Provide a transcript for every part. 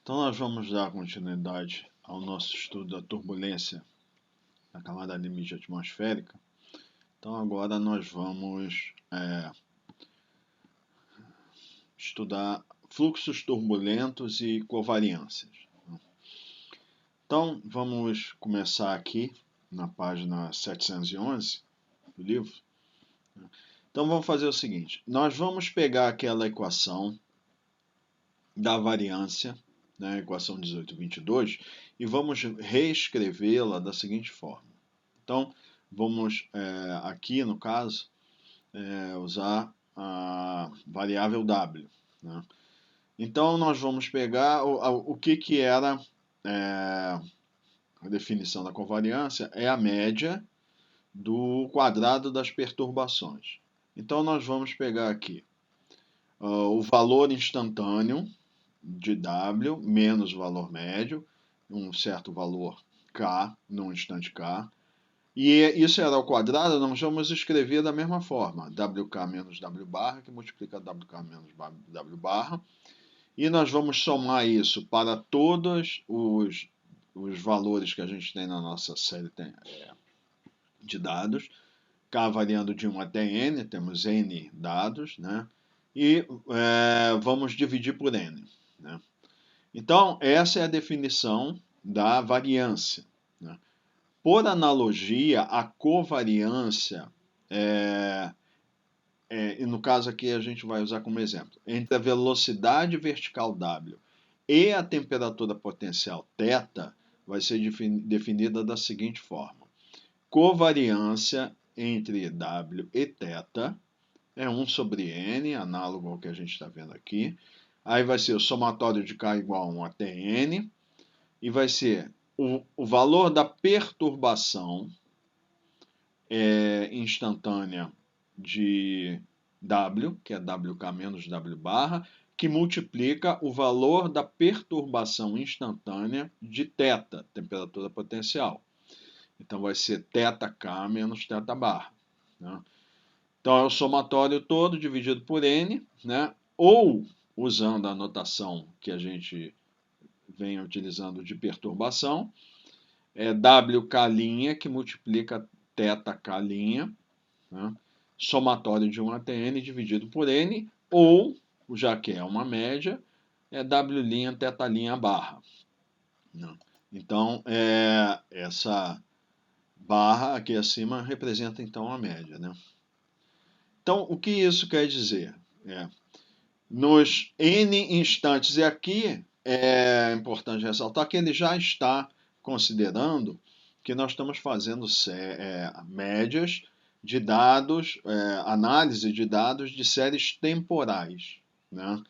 Então nós vamos dar continuidade ao nosso estudo da turbulência na camada limite atmosférica. Então agora nós vamos estudar fluxos turbulentos e covariâncias. Então vamos começar aqui na página 711 do livro. Então vamos fazer o seguinte, nós vamos pegar aquela equação da variância, né, equação 1822, e vamos reescrevê-la da seguinte forma. Então, vamos aqui, no caso, usar a variável W. Né? Então, nós vamos pegar o que era a definição da covariância, é a média do quadrado das perturbações. Então, nós vamos pegar aqui o valor instantâneo de W menos o valor médio, um certo valor K, num instante K, e isso era ao quadrado, nós vamos escrever da mesma forma, WK menos W barra, que multiplica WK menos W barra, e nós vamos somar isso para todos os valores que a gente tem na nossa série de dados, K variando de 1 até N, temos N dados, né? E vamos dividir por N. Né? Então, essa é a definição da variância. Né? Por analogia, a covariância, e no caso aqui a gente vai usar como exemplo, entre a velocidade vertical W e a temperatura potencial θ, vai ser definida da seguinte forma. Covariância entre W e θ é 1 sobre N, análogo ao que a gente está vendo aqui. Aí vai ser o somatório de K igual a 1 até N, e vai ser o valor da perturbação instantânea de W, que é WK menos W barra, que multiplica o valor da perturbação instantânea de θ, temperatura potencial. Então vai ser θK menos θ barra. Né? Então é o somatório todo dividido por N, né? Ou usando a notação que a gente vem utilizando de perturbação, é WK' que multiplica θK', né? Somatório de 1 até N dividido por N, ou, já que é uma média, é W' θ' barra. Né? Então, essa barra aqui acima representa então a média. Né? Então, o que isso quer dizer? Nos N instantes, e aqui é importante ressaltar que ele já está considerando que nós estamos fazendo médias de dados, análise de dados de séries temporais. Né?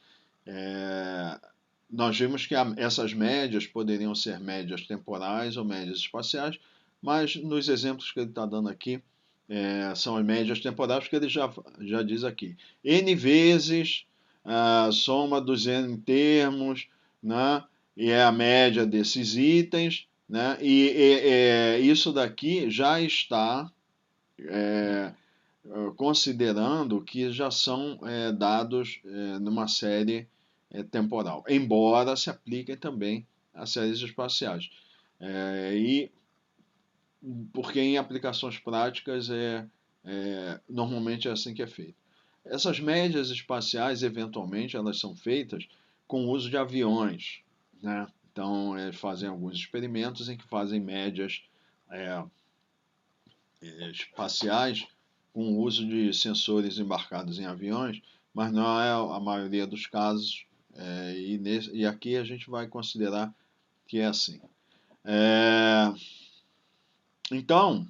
Nós vimos que essas médias poderiam ser médias temporais ou médias espaciais, mas nos exemplos que ele está dando aqui, são as médias temporais, porque ele já diz aqui. N vezes a soma dos N termos, né? E é a média desses itens, né? E isso daqui já está considerando que já são dados numa série temporal, embora se apliquem também a séries espaciais. Porque em aplicações práticas normalmente é assim que é feito. Essas médias espaciais, eventualmente, elas são feitas com o uso de aviões. Né? Então, eles fazem alguns experimentos em que fazem médias espaciais com o uso de sensores embarcados em aviões, mas não é a maioria dos casos, e aqui a gente vai considerar que é assim. Então,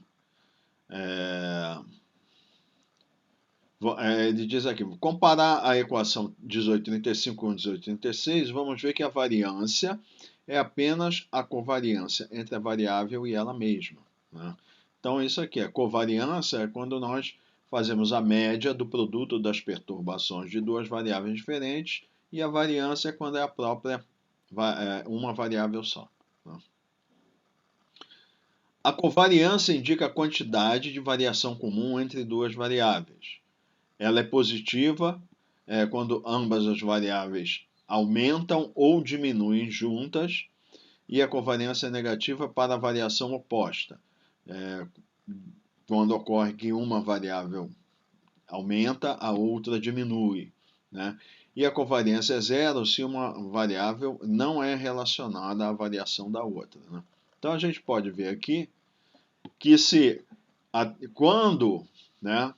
ele diz aqui, comparar a equação 1835 com 1836, vamos ver que a variância é apenas a covariância entre a variável e ela mesma. Né? Então, isso aqui, a covariância é quando nós fazemos a média do produto das perturbações de duas variáveis diferentes, e a variância é quando é a própria uma variável só. Né? A covariância indica a quantidade de variação comum entre duas variáveis. Ela é positiva quando ambas as variáveis aumentam ou diminuem juntas, e a covariância negativa para a variação oposta, quando ocorre que uma variável aumenta, a outra diminui, né? E a covariância é zero se uma variável não é relacionada à variação da outra, né? Então a gente pode ver aqui que quando, né,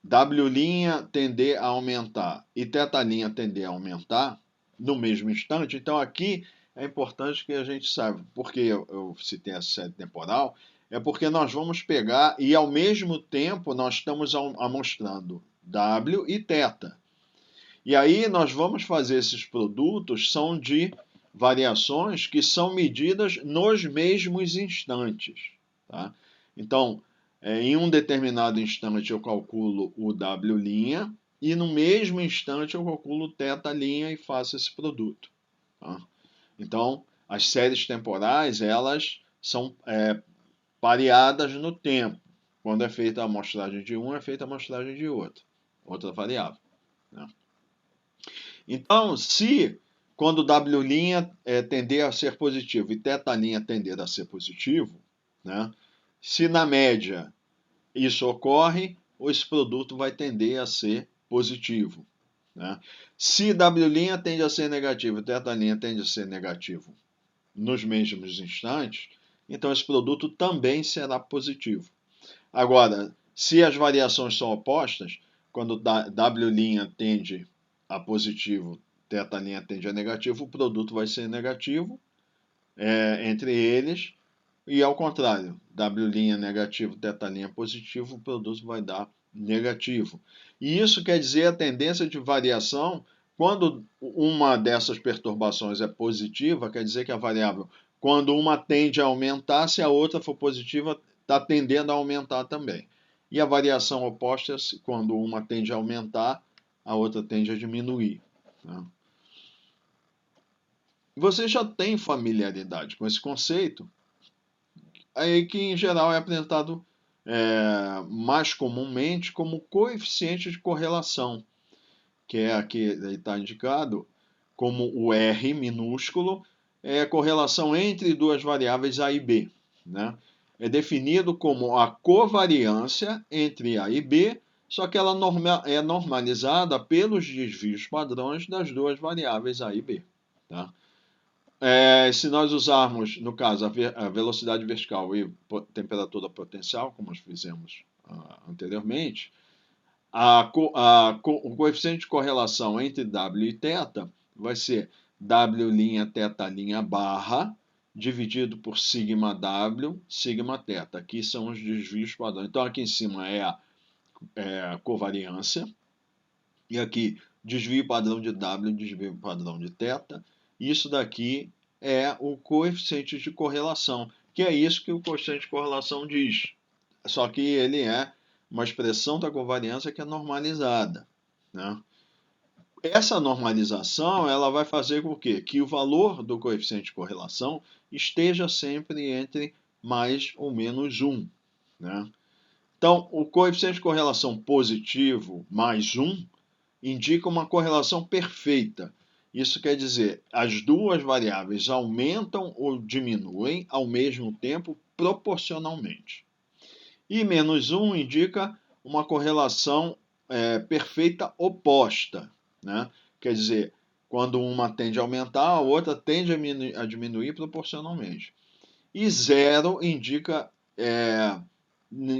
W' tender a aumentar e θ' tender a aumentar no mesmo instante, então aqui é importante que a gente saiba, porque eu citei a série temporal, é porque nós vamos pegar e ao mesmo tempo nós estamos amostrando W e θ. E aí nós vamos fazer esses produtos, são de variações que são medidas nos mesmos instantes, tá? Então, em um determinado instante eu calculo o W' e no mesmo instante eu calculo o θ' e faço esse produto, tá? Então, as séries temporais, elas são pareadas no tempo. Quando é feita a amostragem de um, é feita a amostragem de outro, outra variável, né? Então, se quando W' tender a ser positivo e θ' tender a ser positivo, né, se na média isso ocorre, esse produto vai tender a ser positivo, né? Se W' tende a ser negativo e θ' tende a ser negativo nos mesmos instantes, então esse produto também será positivo. Agora, se as variações são opostas, quando W' tende a positivo, θ' tende a negativo, o produto vai ser negativo entre eles, e ao contrário, W' negativo, θ' positivo, o produto vai dar negativo. E isso quer dizer a tendência de variação, quando uma dessas perturbações é positiva, quer dizer que a variável, quando uma tende a aumentar, se a outra for positiva, está tendendo a aumentar também. E a variação oposta é quando uma tende a aumentar, a outra tende a diminuir, né? Você já tem familiaridade com esse conceito, aí que em geral é apresentado mais comumente como coeficiente de correlação, que é aqui está indicado como o R minúsculo, é a correlação entre duas variáveis A e B, né? É definido como a covariância entre A e B, só que ela é normalizada pelos desvios padrões das duas variáveis A e B, tá? Se nós usarmos, no caso, a velocidade vertical e temperatura potencial, como nós fizemos anteriormente, o coeficiente de correlação entre W e θ vai ser W' θ' barra dividido por sigma W, sigma θ. Aqui são os desvios padrões. Então, aqui em cima é a covariância, e aqui desvio padrão de W, desvio padrão de θ. Isso daqui é o coeficiente de correlação, que é isso que o coeficiente de correlação diz. Só que ele é uma expressão da covariância que é normalizada, né? Essa normalização ela vai fazer com que o valor do coeficiente de correlação esteja sempre entre mais ou menos 1, né? Então, o coeficiente de correlação positivo mais 1 indica uma correlação perfeita. Isso quer dizer, as duas variáveis aumentam ou diminuem ao mesmo tempo proporcionalmente. E menos 1 indica uma correlação perfeita oposta, né? Quer dizer, quando uma tende a aumentar, a outra tende a diminuir proporcionalmente. E 0 indica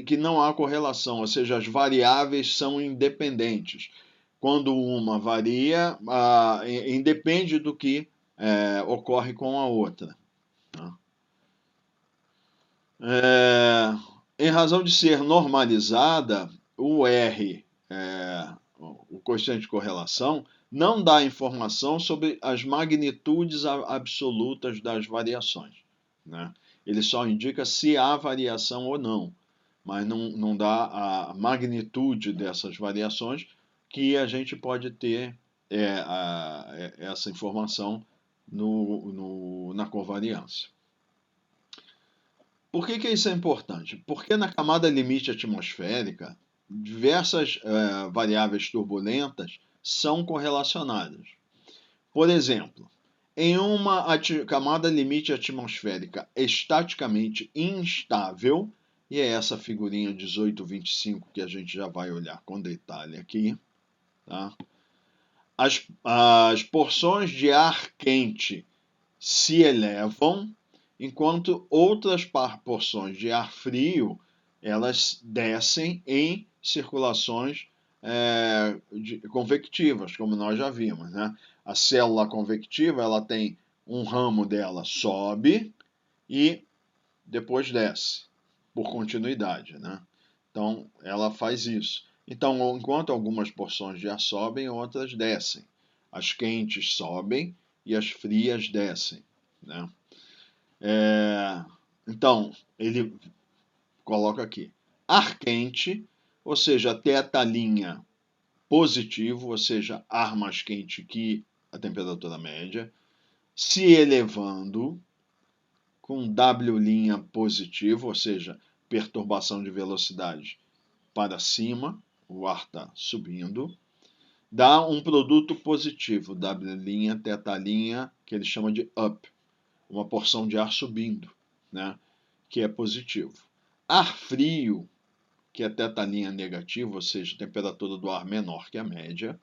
que não há correlação, ou seja, as variáveis são independentes. Quando uma varia, independe do que ocorre com a outra. Em razão de ser normalizada, o R, o coeficiente de correlação, não dá informação sobre as magnitudes absolutas das variações, né? Ele só indica se há variação ou não, mas não dá a magnitude dessas variações, que a gente pode ter essa informação na covariância. Por que isso é importante? Porque na camada limite atmosférica, diversas variáveis turbulentas são correlacionadas. Por exemplo, em uma camada limite atmosférica estaticamente instável, e é essa figurinha 1825 que a gente já vai olhar com detalhe aqui, tá? As porções de ar quente se elevam, enquanto outras porções de ar frio elas descem em circulações convectivas, como nós já vimos, né? A célula convectiva ela tem um ramo dela sobe e depois desce por continuidade, né? Então ela faz isso. Então, enquanto algumas porções de ar sobem, outras descem. As quentes sobem e as frias descem, né? Então, ele coloca aqui, ar quente, ou seja, θ' positivo, ou seja, ar mais quente que a temperatura média, se elevando com W' positivo, ou seja, perturbação de velocidade para cima, o ar está subindo, dá um produto positivo, W', θ', que ele chama de up, uma porção de ar subindo, né, que é positivo. Ar frio, que é θ' negativo, ou seja, a temperatura do ar menor que a média,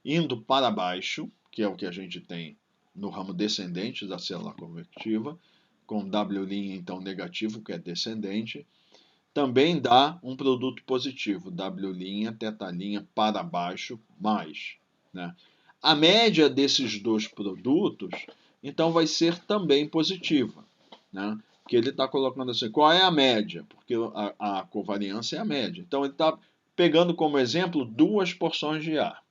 indo para baixo, que é o que a gente tem no ramo descendente da célula convectiva, com W' então negativo, que é descendente, também dá um produto positivo, W', θ' para baixo, mais, né? A média desses dois produtos, então, vai ser também positiva, né? Que ele está colocando assim, qual é a média? Porque a covariância é a média. Então, ele está pegando como exemplo duas porções de ar,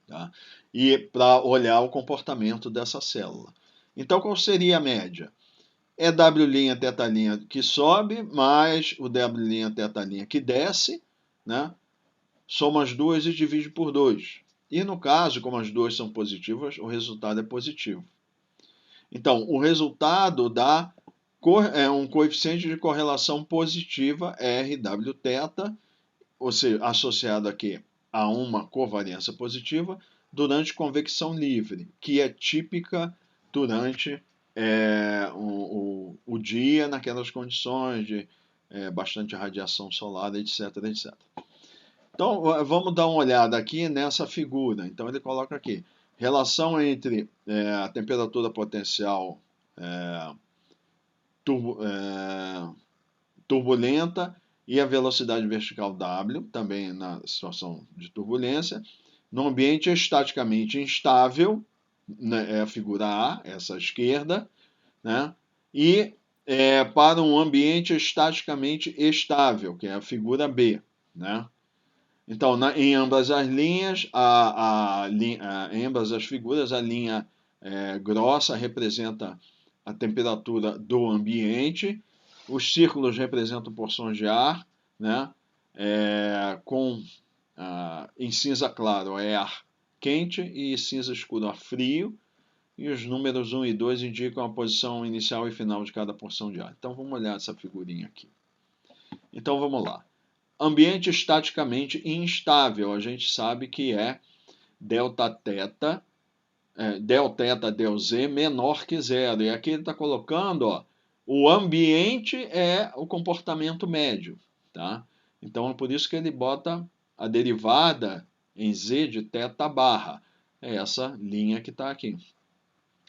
tá? E para olhar o comportamento dessa célula. Então, qual seria a média? É W', θ' que sobe, mais o W', θ' que desce, né? Soma as duas e divide por 2. E no caso, como as duas são positivas, o resultado é positivo. Então, o resultado dá um coeficiente de correlação positiva, RWθ, ou seja, associado aqui a uma covariância positiva, durante convecção livre, que é típica durante o dia, naquelas condições de bastante radiação solar, etc, etc. Então, vamos dar uma olhada aqui nessa figura. Então, ele coloca aqui, relação entre a temperatura potencial turbulenta e a velocidade vertical W, também na situação de turbulência, no ambiente estaticamente instável, né, é a figura A, essa à esquerda, né, e para um ambiente estaticamente estável, que é a figura B, né? Então, em ambas as linhas, em ambas as figuras, a linha grossa representa a temperatura do ambiente, os círculos representam porções de ar, né? Em cinza claro é ar quente e cinza escuro ar frio, e os números 1 e 2 indicam a posição inicial e final de cada porção de ar. Então, vamos olhar essa figurinha aqui. Então, vamos lá. Ambiente estaticamente instável, a gente sabe que é Δθ, Δθ, ΔZ menor que zero. E aqui ele está colocando, ó, o ambiente é o comportamento médio, tá? Então é por isso que ele bota a derivada em Z de θ barra. É essa linha que está aqui.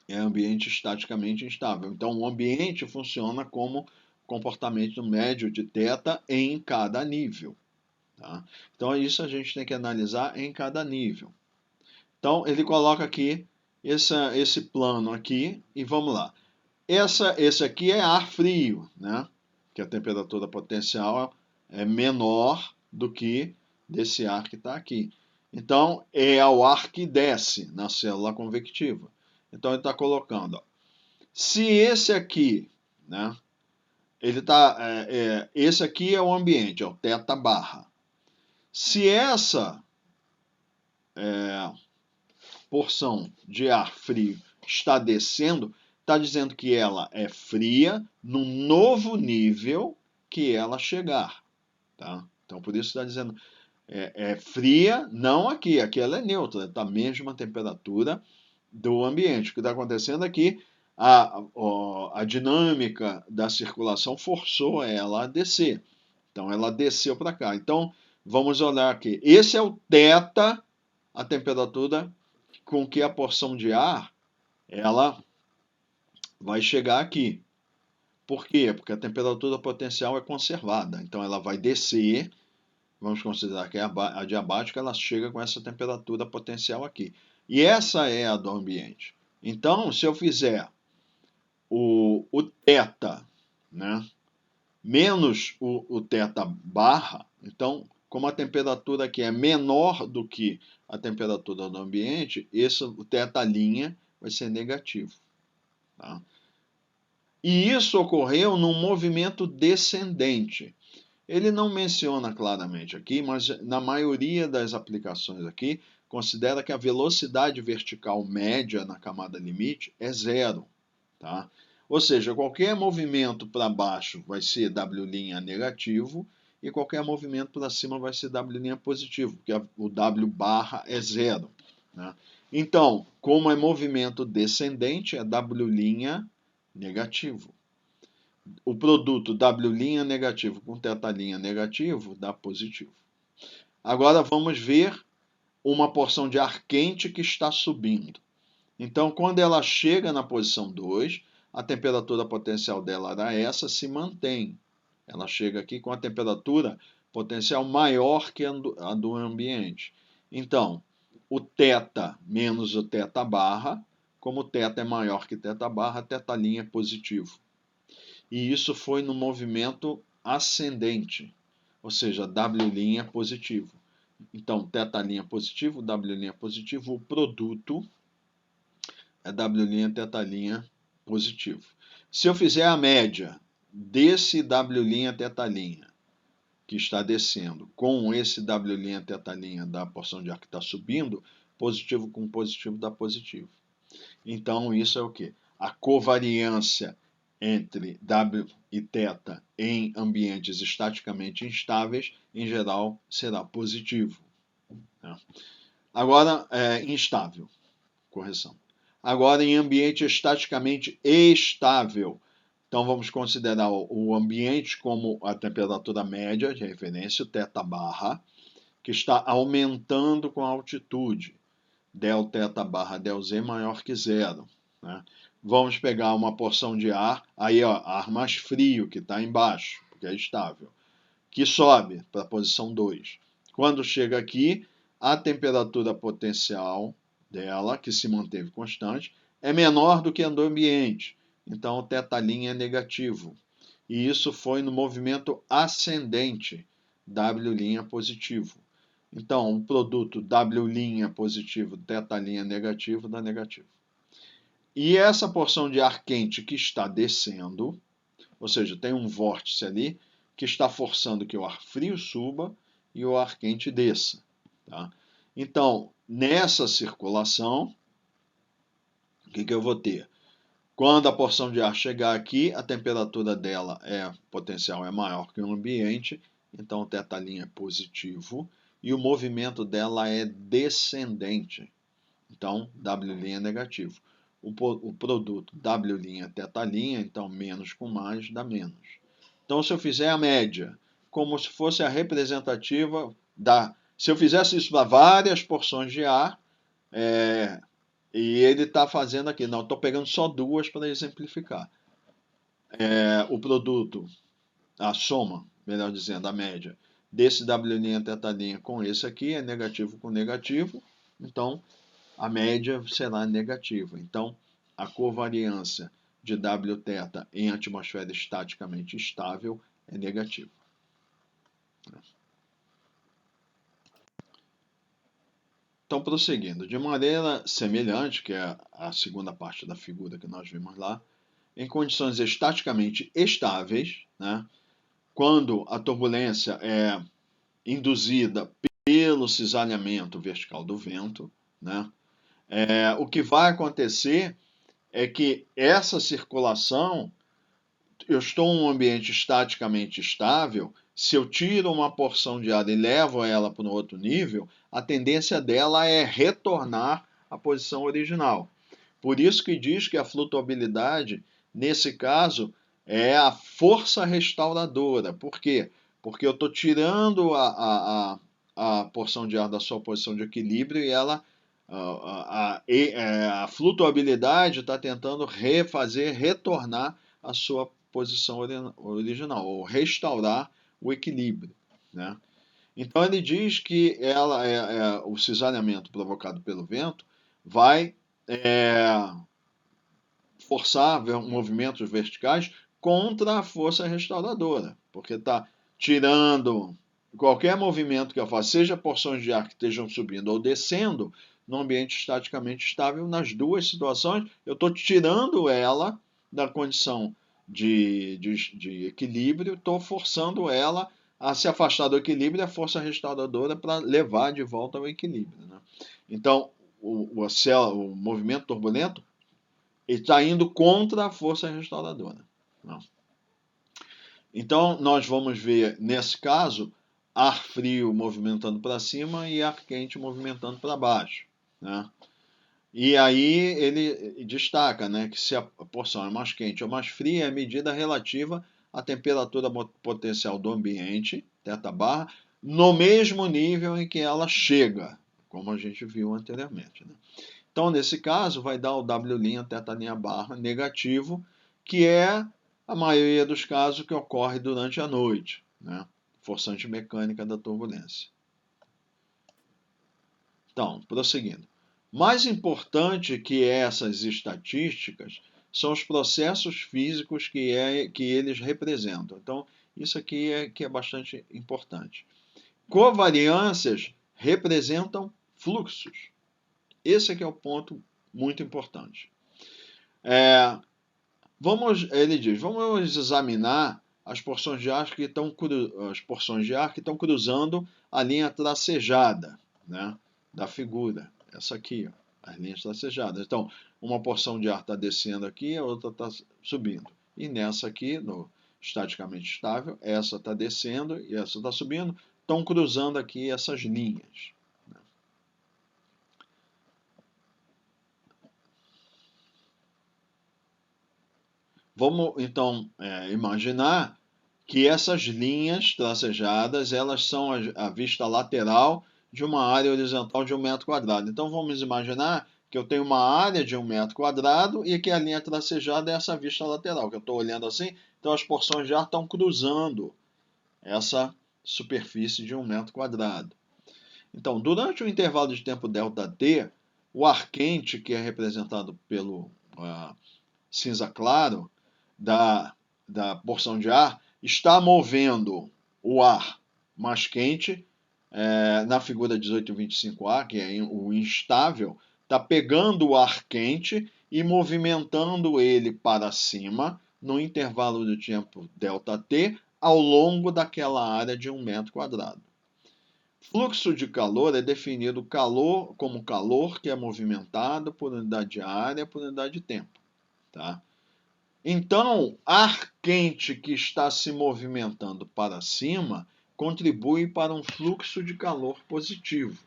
É ambiente estaticamente instável. Então o ambiente funciona como comportamento médio de θ em cada nível. Tá? Então, isso a gente tem que analisar em cada nível. Então, ele coloca aqui esse plano aqui e vamos lá. Esse aqui é ar frio, né? Que a temperatura potencial é menor do que desse ar que está aqui. Então, é o ar que desce na célula convectiva. Então, ele está colocando, ó, se esse aqui, né? Esse aqui é o ambiente, é o θ barra. Se essa porção de ar frio está descendo, está dizendo que ela é fria no novo nível que ela chegar. Tá? Então, por isso está dizendo fria, não aqui ela é neutra, está a mesma temperatura do ambiente. O que está acontecendo aqui, a dinâmica da circulação forçou ela a descer. Então, ela desceu para cá. Então, vamos olhar aqui. Esse é o θ, a temperatura com que a porção de ar ela vai chegar aqui. Por quê? Porque a temperatura potencial é conservada. Então, ela vai descer. Vamos considerar que é adiabática, ela chega com essa temperatura potencial aqui. E essa é a do ambiente. Então, se eu fizer o θ, né, menos o θ barra, então, como a temperatura aqui é menor do que a temperatura do ambiente, o θ' vai ser negativo. Tá? E isso ocorreu num movimento descendente. Ele não menciona claramente aqui, mas na maioria das aplicações aqui, considera que a velocidade vertical média na camada limite é zero. Tá? Ou seja, qualquer movimento para baixo vai ser W' negativo e qualquer movimento para cima vai ser W' positivo, porque o W barra é zero. Né? Então, como é movimento descendente, é W' negativo. O produto W' negativo com θ' negativo dá positivo. Agora vamos ver uma porção de ar quente que está subindo. Então, quando ela chega na posição 2, a temperatura potencial dela era essa, se mantém. Ela chega aqui com a temperatura potencial maior que a do ambiente. Então, o θ menos o θ barra, como o θ é maior que θ barra, θ' é positivo. E isso foi no movimento ascendente, ou seja, W' é positivo. Então, θ' positivo, W' positivo, o produto é W', θ' positivo. Se eu fizer a média desse W', θ', que está descendo, com esse W', θ' da porção de ar que está subindo, positivo com positivo dá positivo. Então, isso é o quê? A covariância entre W e θ em ambientes estaticamente instáveis, em geral, será positivo. Agora, instável, correção. Agora, em ambiente estaticamente estável, então vamos considerar o ambiente como a temperatura média de referência, o θ barra, que está aumentando com a altitude. Del θ barra del Z maior que zero. Né? Vamos pegar uma porção de ar, aí ó, ar mais frio, que está embaixo, porque é estável, que sobe para a posição 2. Quando chega aqui, a temperatura potencial dela, que se manteve constante, é menor do que a do ambiente. Então, o θ' é negativo. E isso foi no movimento ascendente, W' positivo. Então, o produto W' positivo, θ' negativo, dá negativo. E essa porção de ar quente que está descendo, ou seja, tem um vórtice ali que está forçando que o ar frio suba e o ar quente desça. Tá? Então, nessa circulação, o que eu vou ter? Quando a porção de ar chegar aqui, a temperatura dela potencial é maior que o ambiente, então o θ' é positivo e o movimento dela é descendente. Então, W' é negativo. O produto W', θ', então menos com mais dá menos. Então, se eu fizer a média, como se fosse a representativa da... Se eu fizesse isso para várias porções de ar, e ele está fazendo aqui, não, estou pegando só duas para exemplificar. O produto, a soma, melhor dizendo, a média, desse W', θ' com esse aqui é negativo com negativo, então a média será negativa. Então, a covariância de Wθ em atmosfera estaticamente estável é negativa. Então, prosseguindo, de maneira semelhante, que é a segunda parte da figura que nós vimos lá, em condições estaticamente estáveis, né, quando a turbulência é induzida pelo cisalhamento vertical do vento, né, o que vai acontecer é que essa circulação, eu estou em um ambiente estaticamente estável, se eu tiro uma porção de ar e levo ela para um outro nível, a tendência dela é retornar à posição original. Por isso que diz que a flutuabilidade, nesse caso, é a força restauradora. Por quê? Porque eu estou tirando a porção de ar da sua posição de equilíbrio e a flutuabilidade está tentando retornar à sua posição original, ou restaurar o equilíbrio, né? Então ele diz que o cisalhamento provocado pelo vento vai forçar movimentos verticais contra a força restauradora, porque está tirando qualquer movimento que eu faça, seja porções de ar que estejam subindo ou descendo, no ambiente estaticamente estável, nas duas situações, eu estou tirando ela da condição de equilíbrio, estou forçando ela a se afastar do equilíbrio e a força restauradora para levar de volta ao equilíbrio, né? Então, o movimento turbulento está indo contra a força restauradora. Não. Então, nós vamos ver, nesse caso, ar frio movimentando para cima e ar quente movimentando para baixo, né? E aí ele destaca, né, que se a porção é mais quente ou mais fria, é a medida relativa à temperatura potencial do ambiente, θ no mesmo nível em que ela chega, como a gente viu anteriormente, né? Então, nesse caso, vai dar o W' θ' negativo, que é a maioria dos casos que ocorre durante a noite, né? Forçante mecânica da turbulência. Então, prosseguindo. Mais importante que essas estatísticas são os processos físicos que eles representam. Então, isso aqui que é bastante importante. Covariâncias representam fluxos. Esse aqui é o ponto muito importante. Ele diz, vamos examinar as porções de ar que estão cruzando a linha tracejada, né, da figura. Essa aqui, ó, as linhas tracejadas. Então, uma porção de ar está descendo aqui, a outra está subindo. E nessa aqui, no estaticamente estável, essa está descendo e essa está subindo. Estão cruzando aqui essas linhas. Vamos, então, imaginar que essas linhas tracejadas, elas são a vista lateral de uma área horizontal de 1 metro quadrado. Então, vamos imaginar que eu tenho uma área de 1 metro quadrado e que a linha tracejada é essa vista lateral, que eu estou olhando assim. Então, as porções de ar estão cruzando essa superfície de 1 metro quadrado. Então, durante o intervalo de tempo ΔT, o ar quente, que é representado pelo cinza claro, da porção de ar, está movendo o ar mais quente, na figura 1825A, que é o instável, está pegando o ar quente e movimentando ele para cima no intervalo de tempo ΔT ao longo daquela área de 1 metro quadrado. Fluxo de calor é definido como calor que é movimentado por unidade de área por unidade de tempo, tá? Então, ar quente que está se movimentando para cima contribui para um fluxo de calor positivo,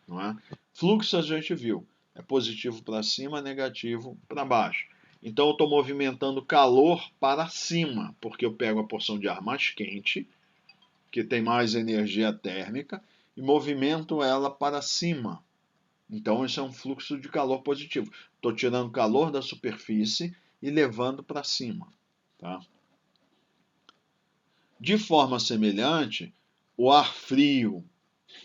não é? Fluxo a gente viu, é positivo para cima, negativo para baixo. Então, eu estou movimentando calor para cima, porque eu pego a porção de ar mais quente, que tem mais energia térmica, e movimento ela para cima. Então, isso é um fluxo de calor positivo. Estou tirando calor da superfície e levando para cima. Tá? De forma semelhante, o ar frio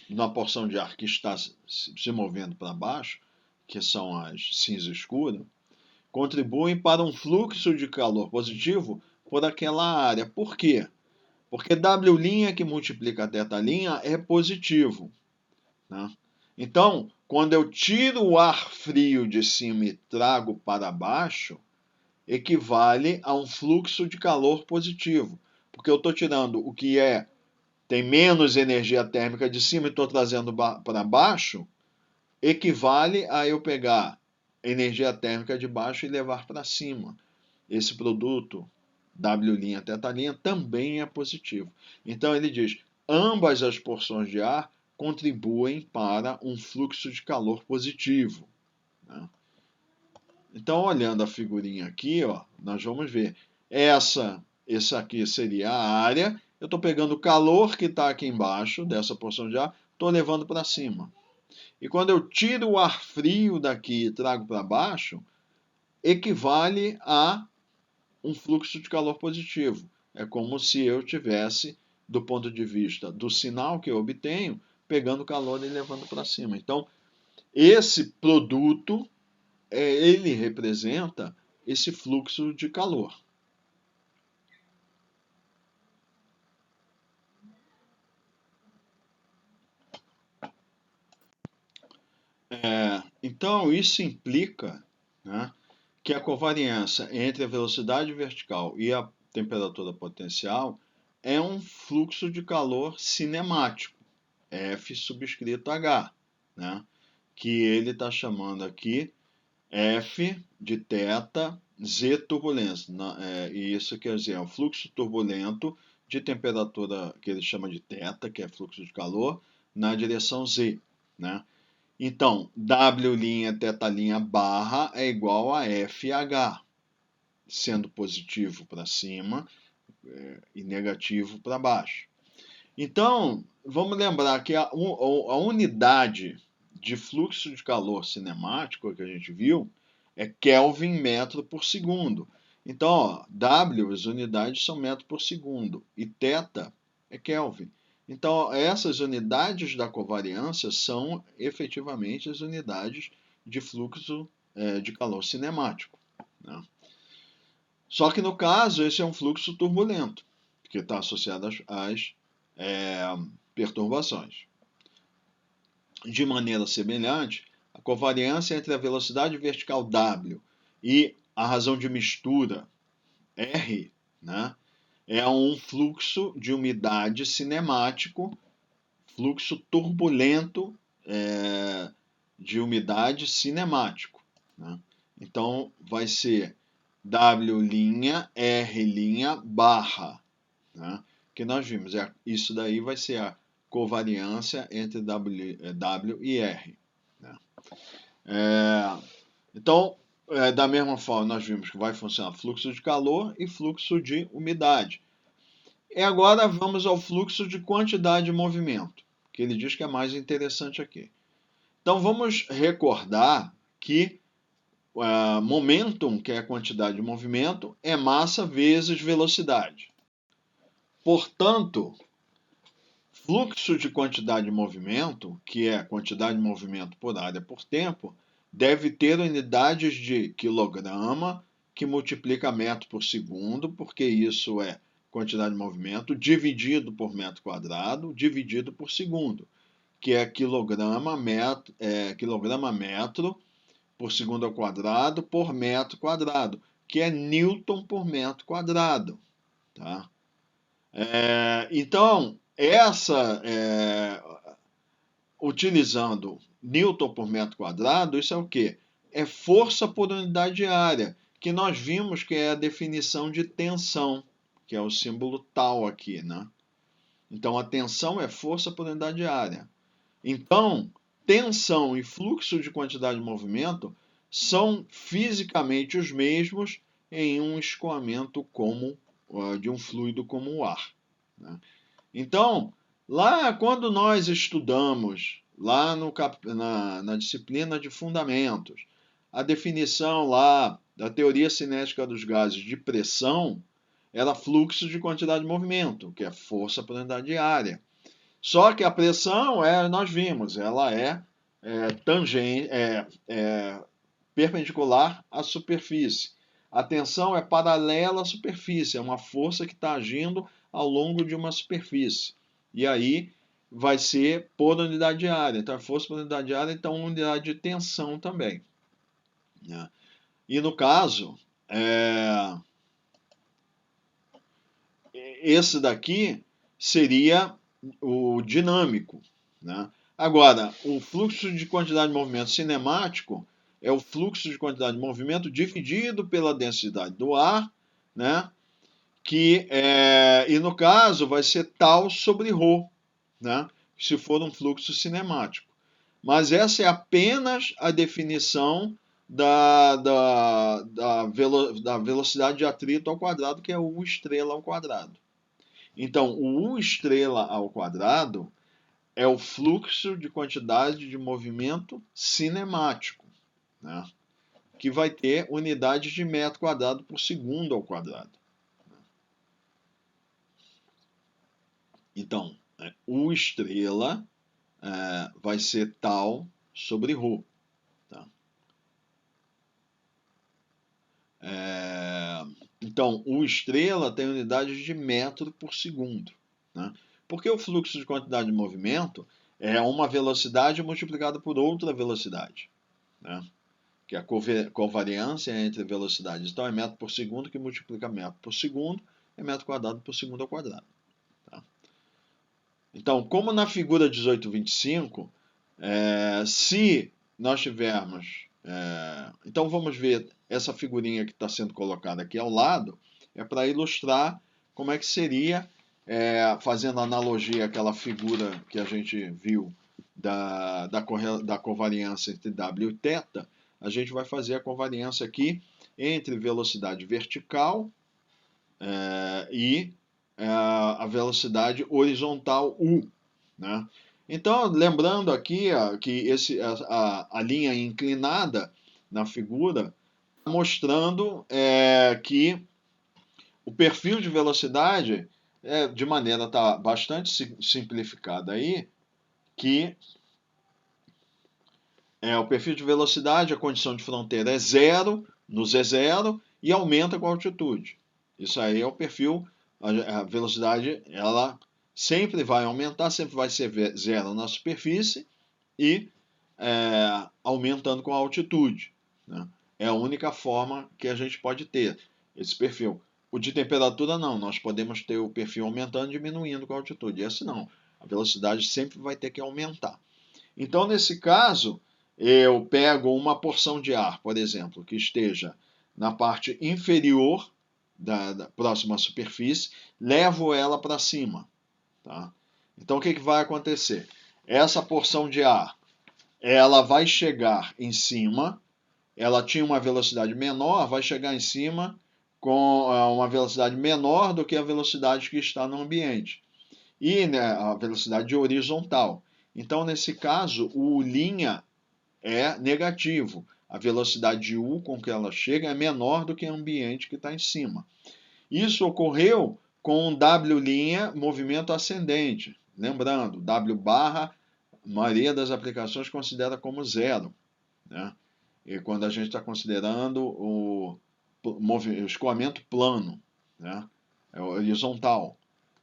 na porção de ar que está se movendo para baixo, que são as cinza escura, contribuem para um fluxo de calor positivo por aquela área. Por quê? Porque W' que multiplica θ' é positivo. Né? Então, quando eu tiro o ar frio de cima e trago para baixo, equivale a um fluxo de calor positivo. Porque eu estou tirando o que tem menos energia térmica de cima e estou trazendo para baixo, equivale a eu pegar energia térmica de baixo e levar para cima. Esse produto W', θ' também é positivo. Então ele diz, ambas as porções de ar contribuem para um fluxo de calor positivo. Né? Então, olhando a figurinha aqui, ó, nós vamos ver. Essa aqui seria a área. Eu estou pegando o calor que está aqui embaixo, dessa porção de ar, estou levando para cima. E quando eu tiro o ar frio daqui e trago para baixo, equivale a um fluxo de calor positivo. É como se eu tivesse, do ponto de vista do sinal que eu obtenho, pegando calor e levando para cima. Então, esse produto, ele representa esse fluxo de calor. Então, isso implica, né, que a covariância entre a velocidade vertical e a temperatura potencial é um fluxo de calor cinemático, F subscrito H, né, que ele está chamando aqui F de θ, Z turbulência. E isso quer dizer, é o fluxo turbulento de temperatura que ele chama de θ, que é fluxo de calor, na direção Z, né? Então, W' θ' barra é igual a FH, sendo positivo para cima e negativo para baixo. Então, vamos lembrar que a unidade de fluxo de calor cinemático que a gente viu é Kelvin metro por segundo. Então, ó, W, as unidades são metro por segundo, e θ é Kelvin. Então, essas unidades da covariância são efetivamente as unidades de fluxo de calor cinemático, né? Só que no caso, esse é um fluxo turbulento, que está associado às perturbações. De maneira semelhante, a covariância entre a velocidade vertical W e a razão de mistura R, né, é um fluxo de umidade cinemático, fluxo turbulento de umidade cinemático, né? Então, vai ser W', R' barra, né, que nós vimos. Isso daí vai ser a covariância entre W e R, né? Então, da mesma forma, nós vimos que vai funcionar fluxo de calor e fluxo de umidade. E agora vamos ao fluxo de quantidade de movimento, que ele diz que é mais interessante aqui. Então, vamos recordar que momentum, que é a quantidade de movimento, é massa vezes velocidade. Portanto, fluxo de quantidade de movimento, que é a quantidade de movimento por área por tempo, deve ter unidades de quilograma, que multiplica metro por segundo, porque isso é quantidade de movimento, dividido por metro quadrado, dividido por segundo, que é quilograma metro por segundo ao quadrado por metro quadrado, que é newton por metro quadrado, tá? Então, utilizando newton por metro quadrado, isso é o quê? É força por unidade de área, que nós vimos que é a definição de tensão, que é o símbolo tal aqui, né? Então, a tensão é força por unidade de área. Então, tensão e fluxo de quantidade de movimento são fisicamente os mesmos em um escoamento de um fluido como o ar, né? Então, lá quando nós estudamos, lá na disciplina de fundamentos, a definição lá da teoria cinética dos gases de pressão era fluxo de quantidade de movimento, que é força por unidade de área. Só que a pressão, nós vimos, ela é perpendicular à superfície. A tensão é paralela à superfície, é uma força que está agindo ao longo de uma superfície. E aí vai ser por unidade de área. Então, a força por unidade de área, então, unidade de tensão também, né? E no caso, esse daqui seria o dinâmico, né? Agora, o fluxo de quantidade de movimento cinemático é o fluxo de quantidade de movimento dividido pela densidade do ar, né? E no caso vai ser tal sobre ρ, né? Se for um fluxo cinemático. Mas essa é apenas a definição da velocidade de atrito ao quadrado, que é U estrela ao quadrado. Então, o U estrela ao quadrado é o fluxo de quantidade de movimento cinemático, né? Que vai ter unidades de metro quadrado por segundo ao quadrado. Então, U estrela vai ser tal sobre ρ. Tá? Então, U estrela tem unidades de metro por segundo. Né? Porque o fluxo de quantidade de movimento é uma velocidade multiplicada por outra velocidade. Né? Que é a covariância entre velocidades. Então, é metro por segundo que multiplica metro por segundo, é metro quadrado por segundo ao quadrado. Tá? Então, como na figura 1825, se nós tivermos... então, vamos ver essa figurinha que está sendo colocada aqui ao lado, é para ilustrar como é que seria, fazendo analogia àquela figura que a gente viu da covariância entre W e θ, a gente vai fazer a covariância aqui entre velocidade vertical e a velocidade horizontal U. Né? Então, lembrando aqui que a linha inclinada na figura mostrando que o perfil de velocidade, de maneira bastante simplificada aí, que o perfil de velocidade, a condição de fronteira é zero, no Z0, e aumenta com a altitude. Isso aí é o perfil, a velocidade, ela sempre vai aumentar, sempre vai ser zero na superfície e aumentando com a altitude. Né? É a única forma que a gente pode ter esse perfil. O de temperatura não, nós podemos ter o perfil aumentando e diminuindo com a altitude. Esse não, a velocidade sempre vai ter que aumentar. Então, nesse caso, eu pego uma porção de ar, por exemplo, que esteja na parte inferior da próxima superfície, levo ela para cima. Tá? Então, o que vai acontecer? Essa porção de ar, ela vai chegar em cima, ela tinha uma velocidade menor, vai chegar em cima com uma velocidade menor do que a velocidade que está no ambiente. E né, a velocidade horizontal. Então, nesse caso, o U' é negativo. A velocidade U com que ela chega é menor do que o ambiente que está em cima. Isso ocorreu com W' movimento ascendente. Lembrando, W barra, a maioria das aplicações considera como zero. Né? E quando a gente está considerando o escoamento plano, né? É horizontal.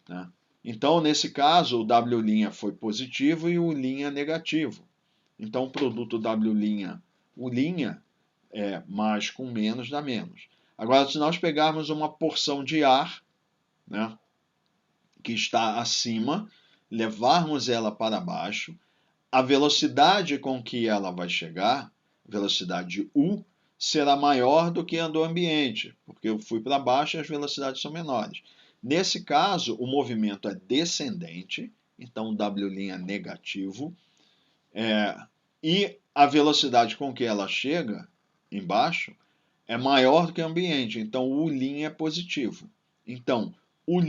Né? Então, nesse caso, o W' foi positivo e o U' negativo. Então, o produto W', U' é mais com menos dá menos. Agora, se nós pegarmos uma porção de ar, né, que está acima, levarmos ela para baixo, a velocidade com que ela vai chegar, velocidade U, será maior do que a do ambiente, porque eu fui para baixo e as velocidades são menores. Nesse caso, o movimento é descendente, então o W' negativo, e a velocidade com que ela chega embaixo é maior do que o ambiente, então o U' é positivo. Então, U',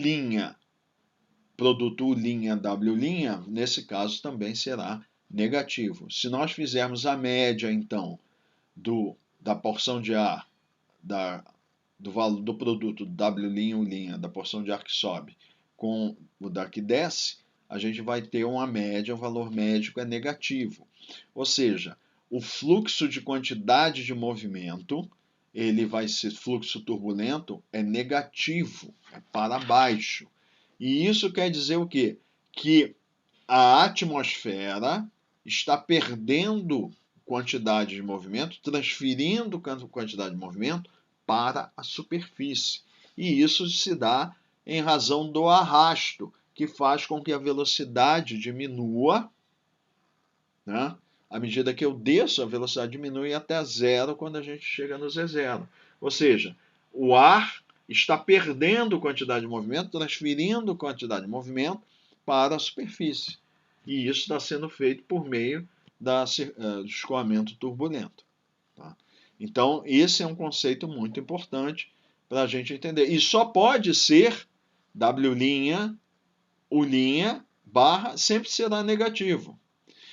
produto U', W', nesse caso também será negativo. Se nós fizermos a média, então, da porção de ar, do produto W', U', da porção de ar que sobe, com o da que desce, a gente vai ter uma média, o valor médio é negativo. Ou seja, o fluxo de quantidade de movimento, ele vai ser fluxo turbulento, é negativo, é para baixo. E isso quer dizer o quê? Que a atmosfera está perdendo quantidade de movimento, transferindo quantidade de movimento para a superfície. E isso se dá em razão do arrasto, que faz com que a velocidade diminua, né? À medida que eu desço, a velocidade diminui até zero quando a gente chega no Z0. Ou seja, o ar está perdendo quantidade de movimento, transferindo quantidade de movimento para a superfície. E isso está sendo feito por meio do escoamento turbulento. Tá? Então, esse é um conceito muito importante para a gente entender. E só pode ser W', U', barra, sempre será negativo.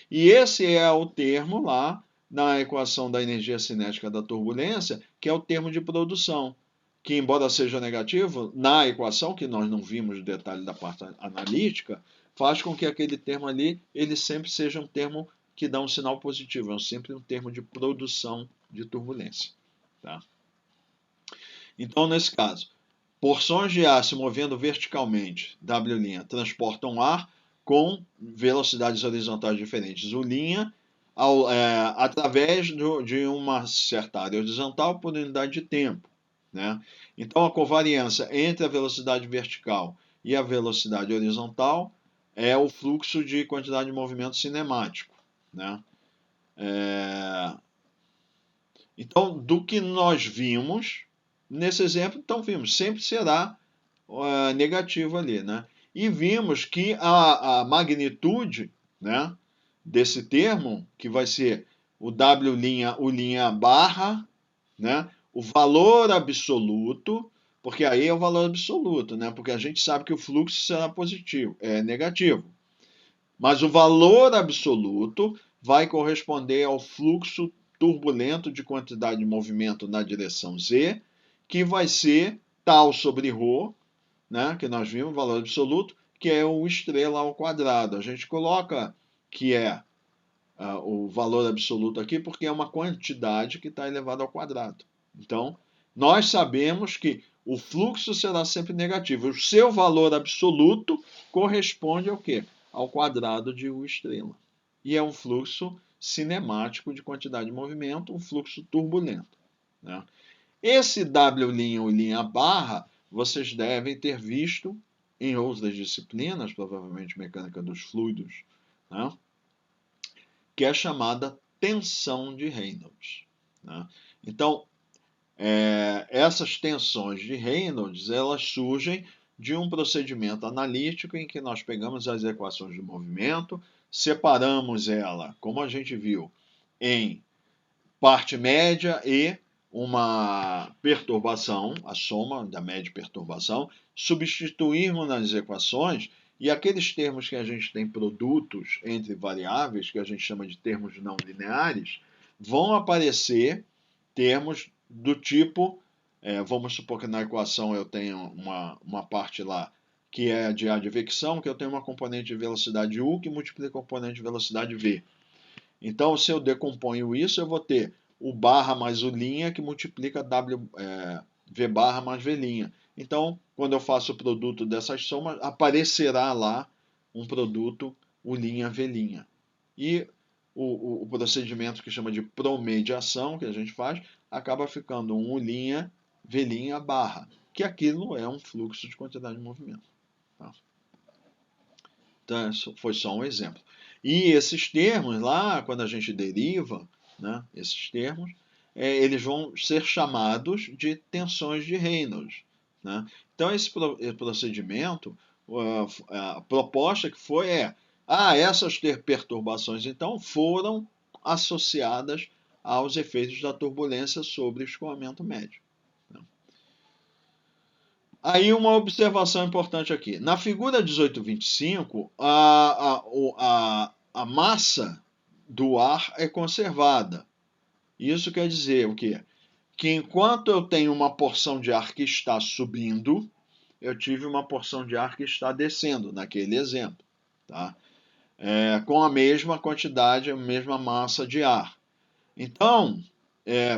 E esse é o termo lá na equação da energia cinética da turbulência, que é o termo de produção, que embora seja negativo, na equação, que nós não vimos o detalhe da parte analítica, faz com que aquele termo ali, ele sempre seja um termo que dá um sinal positivo, é sempre um termo de produção de turbulência. Tá? Então, nesse caso, porções de ar se movendo verticalmente, W', transportam ar com velocidades horizontais diferentes, U', através de uma certa área horizontal por unidade de tempo. Né? Então, a covariância entre a velocidade vertical e a velocidade horizontal é o fluxo de quantidade de movimento cinemático. Né? Então, do que nós vimos, nesse exemplo, então vimos, sempre será negativo ali. Né? E vimos que a magnitude, né, desse termo, que vai ser o W', U', barra, né, o valor absoluto, porque aí é o valor absoluto, né, porque a gente sabe que o fluxo será positivo, negativo. Mas o valor absoluto vai corresponder ao fluxo turbulento de quantidade de movimento na direção z, que vai ser tal sobre ρ, né, que nós vimos, o valor absoluto, que é o estrela ao quadrado. A gente coloca que é o valor absoluto aqui porque é uma quantidade que está elevada ao quadrado. Então, nós sabemos que o fluxo será sempre negativo. O seu valor absoluto corresponde ao quê? Ao quadrado de U estrela. E é um fluxo cinemático de quantidade de movimento, um fluxo turbulento. Né? Esse W', U', barra, vocês devem ter visto em outras disciplinas, provavelmente mecânica dos fluidos, né? Que é chamada tensão de Reynolds. Né? Então, essas tensões de Reynolds, elas surgem de um procedimento analítico em que nós pegamos as equações de movimento, separamos ela, como a gente viu, em parte média e uma perturbação, a soma da média e perturbação, substituirmos nas equações e aqueles termos que a gente tem produtos entre variáveis, que a gente chama de termos não lineares, vão aparecer termos do tipo, vamos supor que na equação eu tenho uma parte lá que é de advecção, que eu tenho uma componente de velocidade U que multiplica a componente de velocidade V. Então, se eu decomponho isso, eu vou ter o barra mais o linha que multiplica V barra mais V linha. Então, quando eu faço o produto dessas somas, aparecerá lá um produto U linha V linha. E o procedimento que chama de promediação, que a gente faz, acaba ficando um U linha V linha barra, que aquilo é um fluxo de quantidade de movimento. Tá? Então, isso foi só um exemplo. E esses termos lá, quando a gente deriva, né, esses termos, eles vão ser chamados de tensões de Reynolds. Né? Então, esse procedimento, a proposta que foi essas perturbações, então, foram associadas aos efeitos da turbulência sobre o escoamento médio. Aí uma observação importante aqui. Na figura 1825, a massa do ar é conservada. Isso quer dizer o quê? Que enquanto eu tenho uma porção de ar que está subindo, eu tive uma porção de ar que está descendo, naquele exemplo. Tá? Com a mesma quantidade, a mesma massa de ar. Então,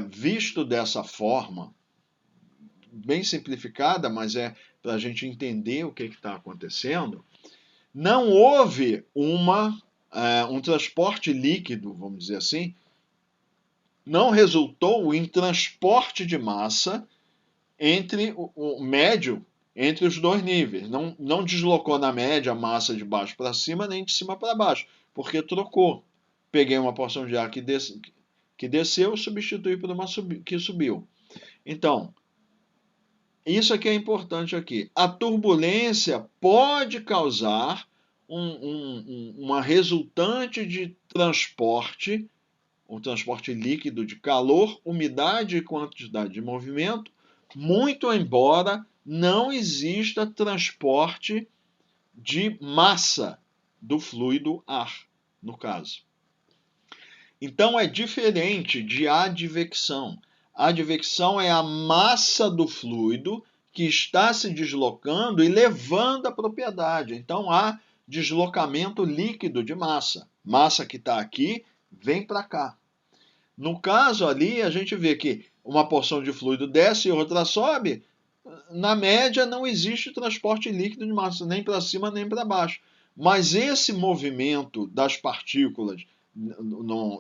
visto dessa forma, bem simplificada, mas é para a gente entender o que está acontecendo, não houve um transporte líquido, vamos dizer assim, não resultou em transporte de massa entre o médio, entre os dois níveis. Não deslocou na média a massa de baixo para cima, nem de cima para baixo, porque trocou. Peguei uma porção de ar que desceu e substituí por uma que subiu. Então, isso aqui é importante aqui. A turbulência pode causar uma resultante de transporte, um transporte líquido de calor, umidade e quantidade de movimento, muito embora não exista transporte de massa do fluido ar, no caso. Então é diferente de advecção. A advecção é a massa do fluido que está se deslocando e levando a propriedade. Então há deslocamento líquido de massa. Massa que está aqui, vem para cá. No caso ali, a gente vê que uma porção de fluido desce e outra sobe. Na média, não existe transporte líquido de massa, nem para cima nem para baixo. Mas esse movimento das partículas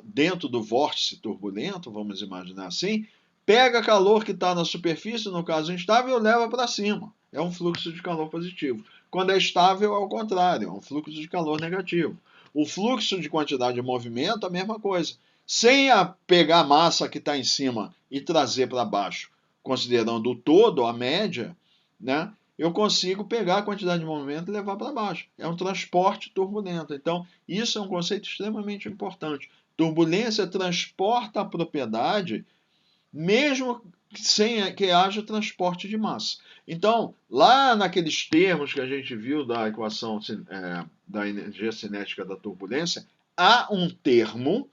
dentro do vórtice turbulento, vamos imaginar assim, pega calor que está na superfície, no caso instável, e leva para cima. É um fluxo de calor positivo. Quando é estável, é o contrário, é um fluxo de calor negativo. O fluxo de quantidade de movimento, a mesma coisa. Sem pegar a massa que está em cima e trazer para baixo, considerando o todo, a média, né, eu consigo pegar a quantidade de movimento e levar para baixo. É um transporte turbulento. Então, isso é um conceito extremamente importante. Turbulência transporta a propriedade, mesmo sem que haja transporte de massa. Então, lá naqueles termos que a gente viu da equação da energia cinética da turbulência, há um termo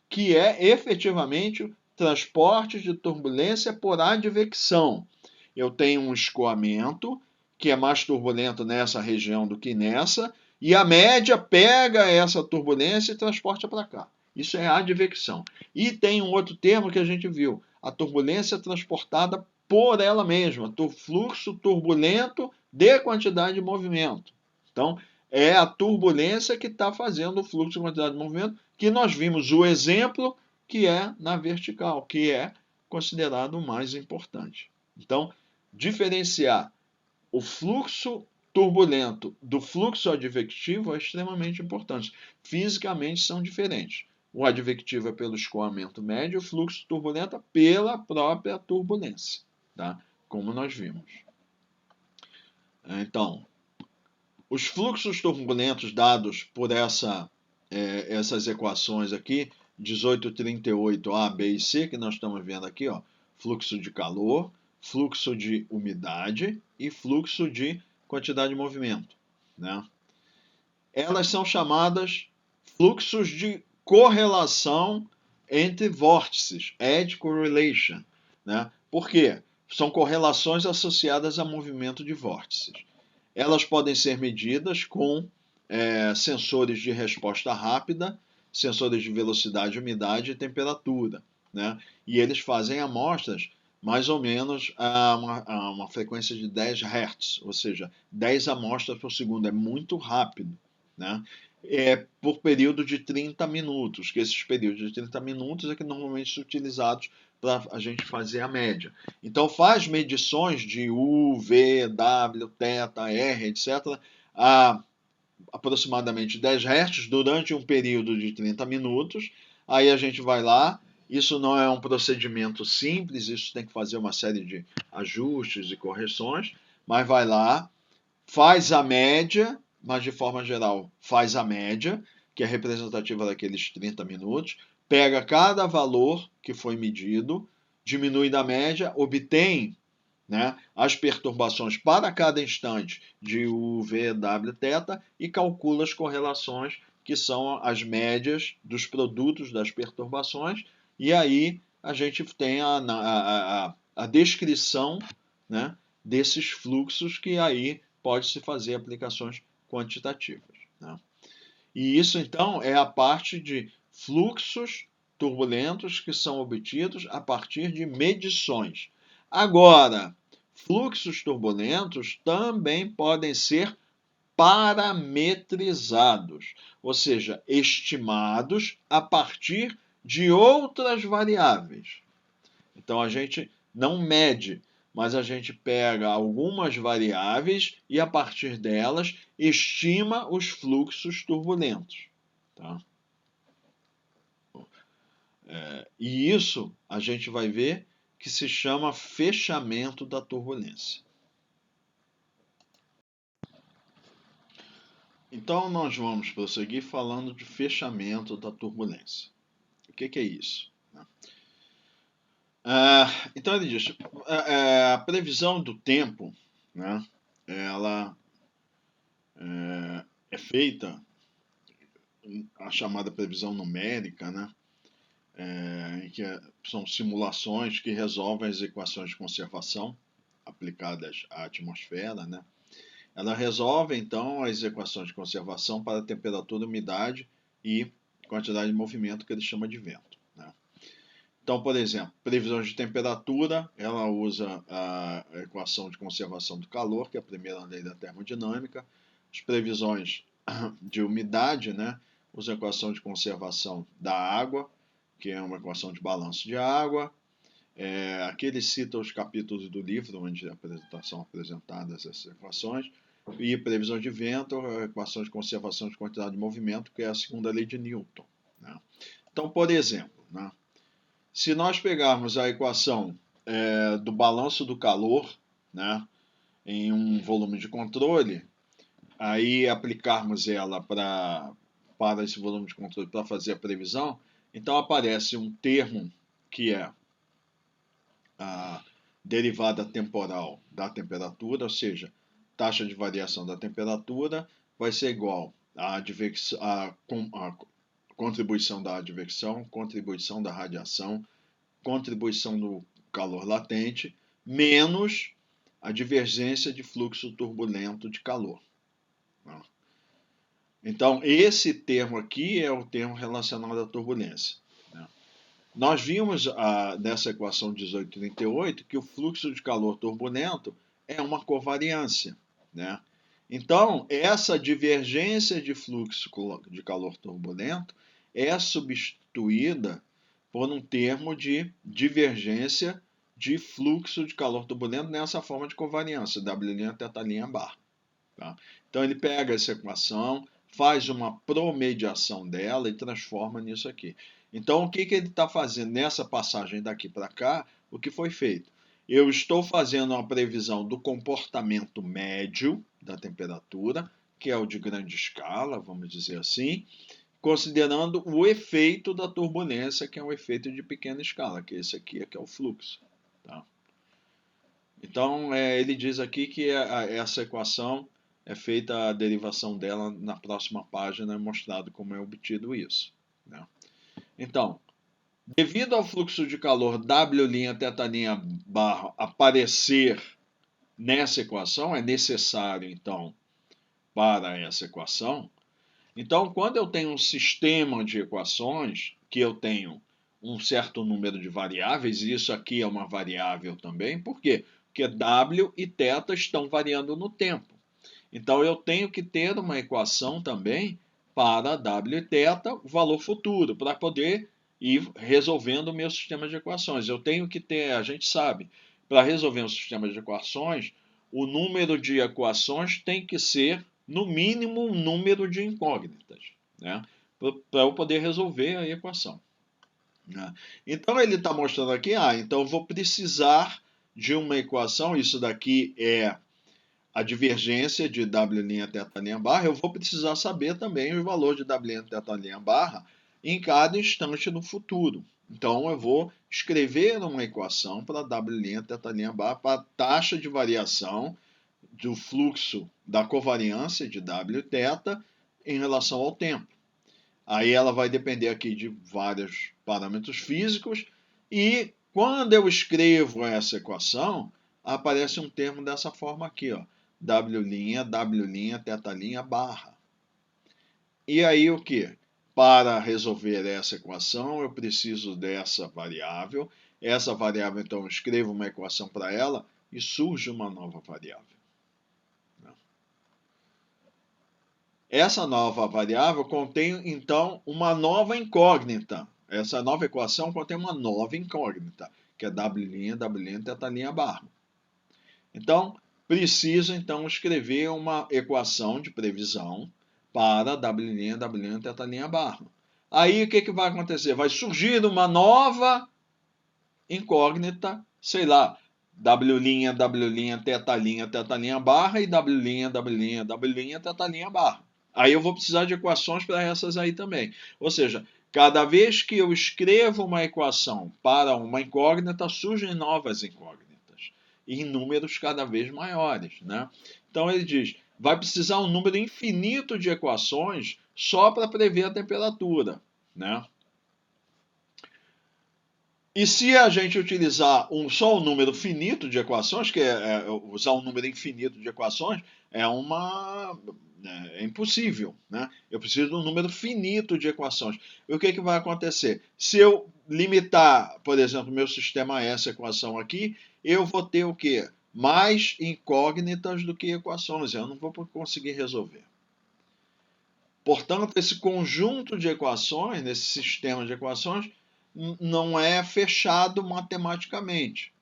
que é efetivamente transporte de turbulência por advecção. Eu tenho um escoamento que é mais turbulento nessa região do que nessa, e a média pega essa turbulência e transporta para cá. Isso é advecção. E tem um outro termo que a gente viu, a turbulência transportada por ela mesma, fluxo turbulento de quantidade de movimento. Então, é a turbulência que está fazendo o fluxo de quantidade de movimento, que nós vimos o exemplo que é na vertical, que é considerado o mais importante. Então, diferenciar o fluxo turbulento do fluxo advectivo é extremamente importante. Fisicamente são diferentes. O advectivo é pelo escoamento médio, o fluxo turbulento é pela própria turbulência, tá? Como nós vimos. Então, os fluxos turbulentos dados por essas equações aqui, 1838 A, B e C, que nós estamos vendo aqui, ó, fluxo de calor, fluxo de umidade e fluxo de quantidade de movimento, né? Elas são chamadas fluxos de correlação entre vórtices, edge correlation, né? Por quê? São correlações associadas a movimento de vórtices. Elas podem ser medidas com sensores de resposta rápida, sensores de velocidade, umidade e temperatura, né? E eles fazem amostras mais ou menos a uma frequência de 10 Hz, ou seja, 10 amostras por segundo, é muito rápido, né? Por período de 30 minutos, que esses períodos de 30 minutos é que normalmente são utilizados para a gente fazer a média. Então faz medições de U, V, W, θ, R, etc., a aproximadamente 10 Hz durante um período de 30 minutos. Aí a gente vai lá, isso não é um procedimento simples, isso tem que fazer uma série de ajustes e correções, mas vai lá, faz a média, mas de forma geral faz a média, que é representativa daqueles 30 minutos, pega cada valor que foi medido, diminui da média, obtém, né, as perturbações para cada instante de U, V, W, θ e calcula as correlações, que são as médias dos produtos das perturbações, e aí a gente tem a descrição, né, desses fluxos, que aí pode-se fazer aplicações quantitativas, né? E isso, então, é a parte de fluxos turbulentos que são obtidos a partir de medições. Agora, fluxos turbulentos também podem ser parametrizados, ou seja, estimados a partir de outras variáveis. Então, a gente não mede, mas a gente pega algumas variáveis e, a partir delas, estima os fluxos turbulentos. Tá? E isso a gente vai ver que se chama fechamento da turbulência. Então, nós vamos prosseguir falando de fechamento da turbulência. que é isso? Então ele diz, a previsão do tempo, né, ela é feita, a chamada previsão numérica, né, em que são simulações que resolvem as equações de conservação aplicadas à atmosfera, né? Ela resolve, então, as equações de conservação para temperatura, umidade e quantidade de movimento, que ele chama de vento, né? Então, por exemplo, previsões de temperatura, ela usa a equação de conservação do calor, que é a primeira lei da termodinâmica. As previsões de umidade, né, usa a equação de conservação da água, que é uma equação de balanço de água. Aqui ele cita os capítulos do livro onde são apresentadas essas equações. E previsão de vento, a equação de conservação de quantidade de movimento, que é a segunda lei de Newton, né? Então, por exemplo, né, se nós pegarmos a equação do balanço do calor, né, em um volume de controle, aí aplicarmos ela para esse volume de controle para fazer a previsão, então aparece um termo que é a derivada temporal da temperatura, ou seja, taxa de variação da temperatura vai ser igual à contribuição da advecção, contribuição da radiação, contribuição do calor latente, menos a divergência de fluxo turbulento de calor. Então, esse termo aqui é o termo relacionado à turbulência. Nós vimos nessa equação 1838 que o fluxo de calor turbulento é uma covariância, né? Então, essa divergência de fluxo de calor turbulento é substituída por um termo de divergência de fluxo de calor turbulento nessa forma de covariância, W' θ' barra. Tá? Então, ele pega essa equação, faz uma promediação dela e transforma nisso aqui. Então, o que ele está fazendo nessa passagem daqui para cá? O que foi feito? Eu estou fazendo uma previsão do comportamento médio da temperatura, que é o de grande escala, vamos dizer assim, considerando o efeito da turbulência, que é um efeito de pequena escala, que esse aqui que é o fluxo. Tá? Então, ele diz aqui que essa equação é feita a derivação dela na próxima página, é mostrado como é obtido isso, né? Então, devido ao fluxo de calor W' θ' aparecer nessa equação, é necessário, então, para essa equação. Então, quando eu tenho um sistema de equações, que eu tenho um certo número de variáveis, e isso aqui é uma variável também, por quê? Porque W e θ estão variando no tempo. Então, eu tenho que ter uma equação também para W e θ, valor futuro, para poder ir resolvendo o meu sistema de equações. Eu tenho que ter, a gente sabe, para resolver um sistema de equações, o número de equações tem que ser, no mínimo, um número de incógnitas, né? Para eu poder resolver a equação. Né? Então, ele está mostrando aqui, então eu vou precisar de uma equação, isso daqui é a divergência de W' θ' barra, eu vou precisar saber também o valor de W' θ' barra em cada instante no futuro. Então, eu vou escrever uma equação para W' θ' barra para a taxa de variação do fluxo da covariância de W θ em relação ao tempo. Aí ela vai depender aqui de vários parâmetros físicos e quando eu escrevo essa equação, aparece um termo dessa forma aqui, ó. W', θ' barra. E aí o que? Para resolver essa equação, eu preciso dessa variável. Essa variável, então, eu escrevo uma equação para ela e surge uma nova variável. Essa nova variável contém, então, uma nova incógnita. Essa nova equação contém uma nova incógnita, que é W', θ' barra. Então, preciso, então, escrever uma equação de previsão para W', θ' barra. Aí, o que vai acontecer? Vai surgir uma nova incógnita, sei lá, W', θ' barra e W', θ' barra. Aí eu vou precisar de equações para essas aí também. Ou seja, Cada vez que eu escrevo uma equação para uma incógnita, surgem novas incógnitas, em números cada vez maiores, né? Então ele diz, vai precisar um número infinito de equações só para prever a temperatura, né? E se a gente utilizar só um número finito de equações, que usar um número infinito de equações, é impossível, né? Eu preciso de um número finito de equações. E o que vai acontecer? Se eu limitar, por exemplo, meu sistema a essa equação aqui, eu vou ter o quê? Mais incógnitas do que equações. Eu não vou conseguir resolver. Portanto, esse conjunto de equações, nesse sistema de equações, não é fechado matematicamente.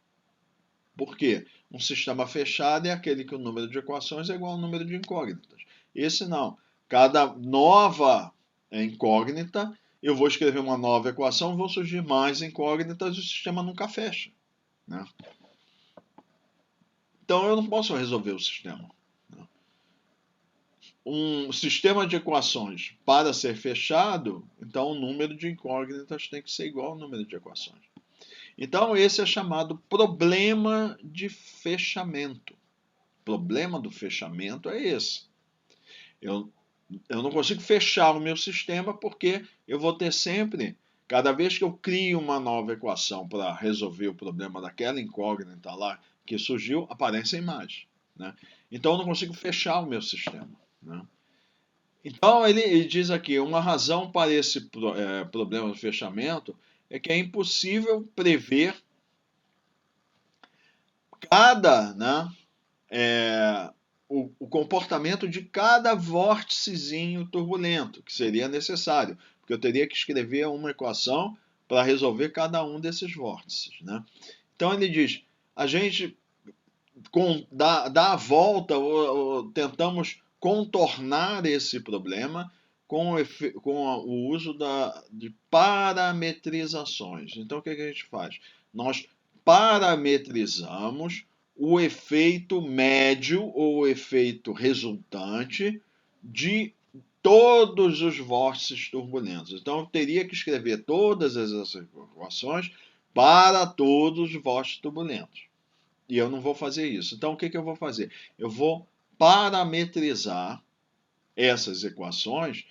Por quê? Um sistema fechado é aquele que o número de equações é igual ao número de incógnitas. Esse não. Cada nova incógnita, eu vou escrever uma nova equação, vão surgir mais incógnitas e o sistema nunca fecha, né? Então eu não posso resolver o sistema. Um sistema de equações, para ser fechado, então o número de incógnitas tem que ser igual ao número de equações. Então esse é chamado problema de fechamento. O problema do fechamento é esse. Eu não consigo fechar o meu sistema porque eu vou ter sempre, cada vez que eu crio uma nova equação para resolver o problema daquela incógnita lá que surgiu, aparecem mais, né? Então eu não consigo fechar o meu sistema, né? Então ele diz aqui, uma razão para esse problema de fechamento é que é impossível prever né, o comportamento de cada vórticezinho turbulento, que seria necessário, porque eu teria que escrever uma equação para resolver cada um desses vórtices, né? Então ele diz, a gente dá a volta, ou tentamos contornar esse problema com o uso de parametrizações. Então, o que a gente faz? Nós parametrizamos o efeito médio ou o efeito resultante de todos os vórtices turbulentos. Então, eu teria que escrever todas essas equações para todos os vórtices turbulentos. E eu não vou fazer isso. Então, o que eu vou fazer? Eu vou parametrizar essas equações.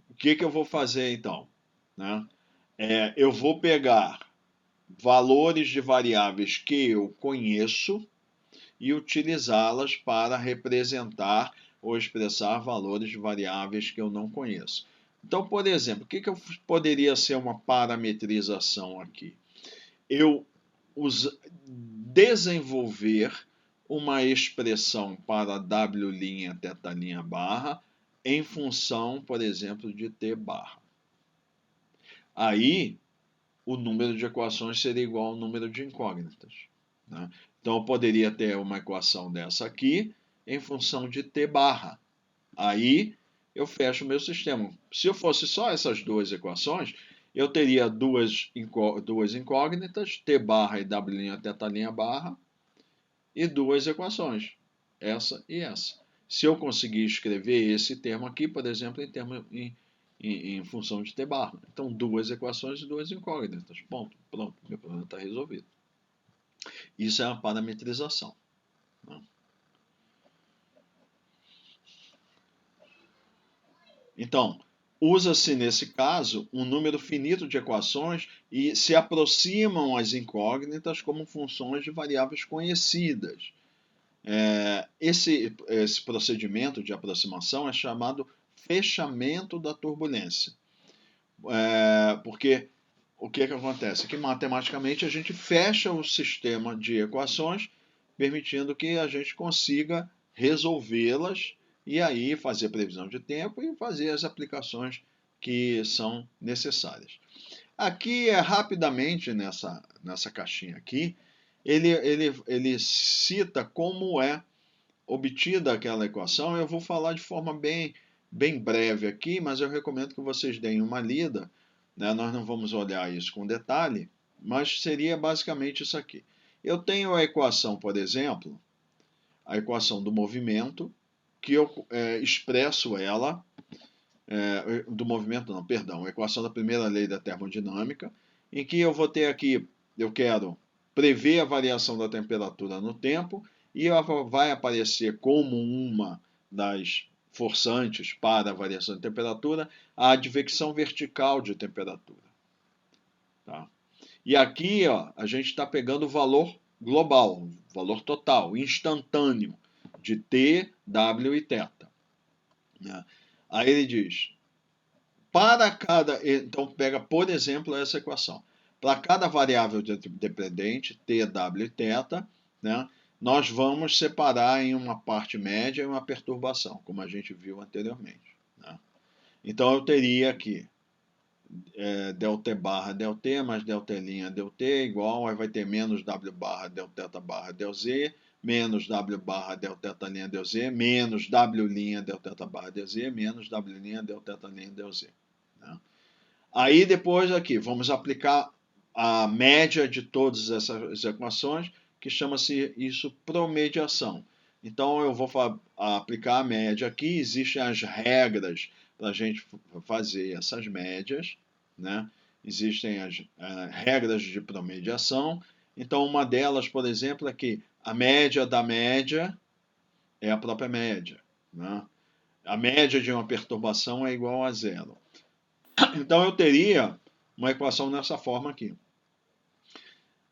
O que eu vou fazer, então? Né? Eu vou pegar valores de variáveis que eu conheço e utilizá-las para representar ou expressar valores de variáveis que eu não conheço. Então, por exemplo, o que poderia ser uma parametrização aqui? Eu desenvolver uma expressão para W' θ' barra em função, por exemplo, de T barra. Aí, o número de equações seria igual ao número de incógnitas, né? Então, eu poderia ter uma equação dessa aqui em função de T barra. Aí, eu fecho o meu sistema. Se eu fosse só essas duas equações, eu teria duas incógnitas, T barra e W' θ' barra, e duas equações, essa e essa. Se eu conseguir escrever esse termo aqui, por exemplo, em função de T barra. Então, duas equações e duas incógnitas. Ponto. Pronto, meu problema está resolvido. Isso é uma parametrização, né? Então, usa-se nesse caso um número finito de equações e se aproximam as incógnitas como funções de variáveis conhecidas. Esse procedimento de aproximação é chamado fechamento da turbulência. Porque o que acontece? Que matematicamente a gente fecha o sistema de equações, permitindo que a gente consiga resolvê-las e aí fazer previsão de tempo e fazer as aplicações que são necessárias. Aqui, rapidamente, nessa caixinha aqui, ele cita como é obtida aquela equação. Eu vou falar de forma bem breve aqui, mas eu recomendo que vocês deem uma lida, né? Nós não vamos olhar isso com detalhe, mas seria basicamente isso aqui. Eu tenho a equação, por exemplo, a equação do movimento, que eu expresso ela do movimento não, perdão, a equação da primeira lei da termodinâmica, em que eu vou ter aqui, eu quero prever a variação da temperatura no tempo, e ela vai aparecer como uma das forçantes para a variação de temperatura a advecção vertical de temperatura. Tá? E aqui ó, a gente está pegando o valor global, valor total, instantâneo, de T, W e θ. Né? Aí ele diz, para cada... Então pega, por exemplo, essa equação. Para cada variável dependente, T, W e θ, né, nós vamos separar em uma parte média e uma perturbação, como a gente viu anteriormente. Né? Então eu teria aqui ΔT barra ΔT mais ΔT' ΔT igual, aí vai ter menos W barra Δθ barra ΔZ, menos W barra Δθ' ΔZ, menos W' Δθ barra ΔZ, menos W' Δθ' ΔZ. Né? Aí depois aqui, vamos aplicar a média de todas essas equações, que chama-se isso promediação. Então eu vou aplicar a média aqui, existem as regras para a gente fazer essas médias, né? Existem as regras de promediação. Então uma delas, por exemplo, é que a média da média é a própria média. Né? A média de uma perturbação é igual a zero. Então eu teria uma equação nessa forma aqui.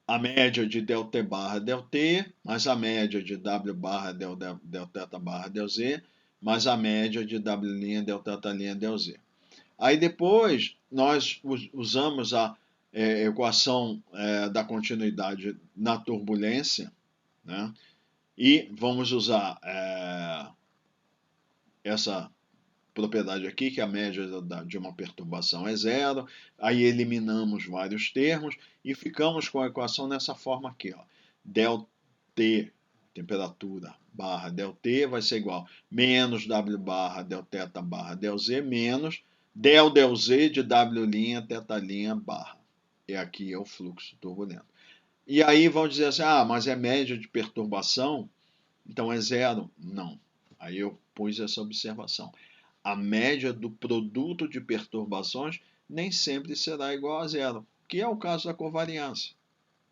A média de ΔT barra ΔT, mais a média de W barra Δθ barra ΔZ, mais a média de W' Δθ' ΔZ. Aí depois nós usamos a equação da continuidade na turbulência, né? E vamos usar essa propriedade aqui, que a média de uma perturbação é zero, aí eliminamos vários termos e ficamos com a equação nessa forma aqui, ó. ΔT, temperatura, barra ΔT vai ser igual menos W barra Δθ barra ΔZ menos ΔΔZ de W' θ' barra. E aqui é o fluxo turbulento. E aí vão dizer assim, mas é média de perturbação, então é zero? Não. Aí eu pus essa observação. A média do produto de perturbações nem sempre será igual a zero, que é o caso da covariância.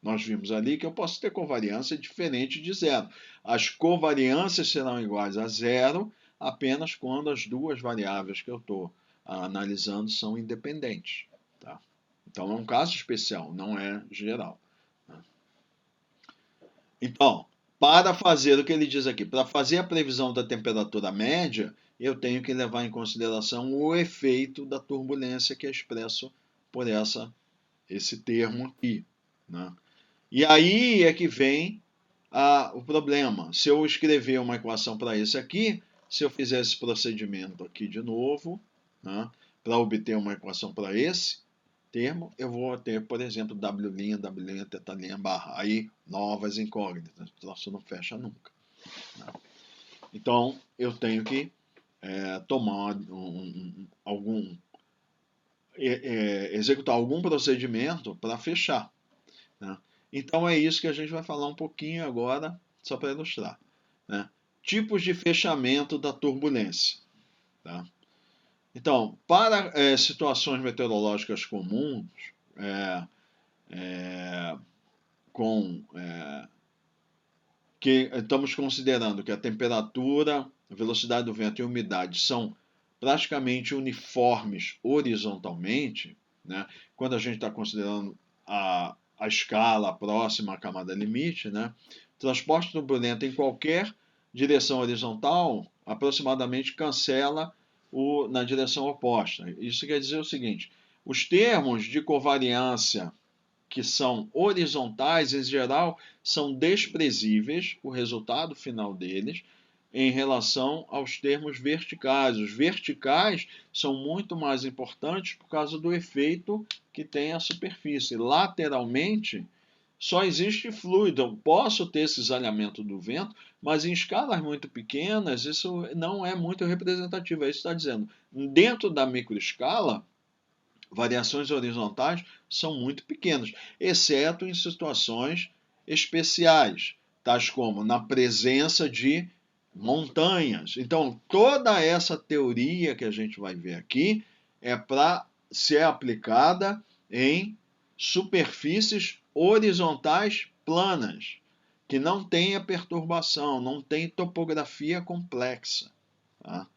Nós vimos ali que eu posso ter covariância diferente de zero. As covariâncias serão iguais a zero apenas quando as duas variáveis que eu estou analisando são independentes. Tá? Então é um caso especial, não é geral. Então, para fazer o que ele diz aqui, para fazer a previsão da temperatura média, eu tenho que levar em consideração o efeito da turbulência que é expresso por esse termo aqui. Né? E aí é que vem o problema. Se eu escrever uma equação para esse aqui, se eu fizer esse procedimento aqui de novo, né, para obter uma equação para esse termo, eu vou ter, por exemplo, W', θ' barra. Aí, novas incógnitas. O troço não fecha nunca. Né? Então, eu tenho que tomar executar algum procedimento para fechar. Né? Então é isso que a gente vai falar um pouquinho agora, só para ilustrar. Né? Tipos de fechamento da turbulência. Tá? Então, para situações meteorológicas comuns, que estamos considerando que a temperatura, a velocidade do vento e a umidade são praticamente uniformes horizontalmente, né? Quando a gente está considerando a escala próxima à camada limite, né? Transporte turbulento em qualquer direção horizontal aproximadamente cancela na direção oposta. Isso quer dizer o seguinte, os termos de covariância que são horizontais, em geral, são desprezíveis, o resultado final deles, em relação aos termos verticais. Os verticais são muito mais importantes por causa do efeito que tem a superfície. Lateralmente, só existe fluido. Eu posso ter cisalhamento do vento, mas em escalas muito pequenas, isso não é muito representativo. É isso que está dizendo. Dentro da microescala, variações horizontais são muito pequenas, exceto em situações especiais, tais como na presença de montanhas. Então, toda essa teoria que a gente vai ver aqui é para ser aplicada em superfícies horizontais planas, que não tenha perturbação, não tem topografia complexa. Tá?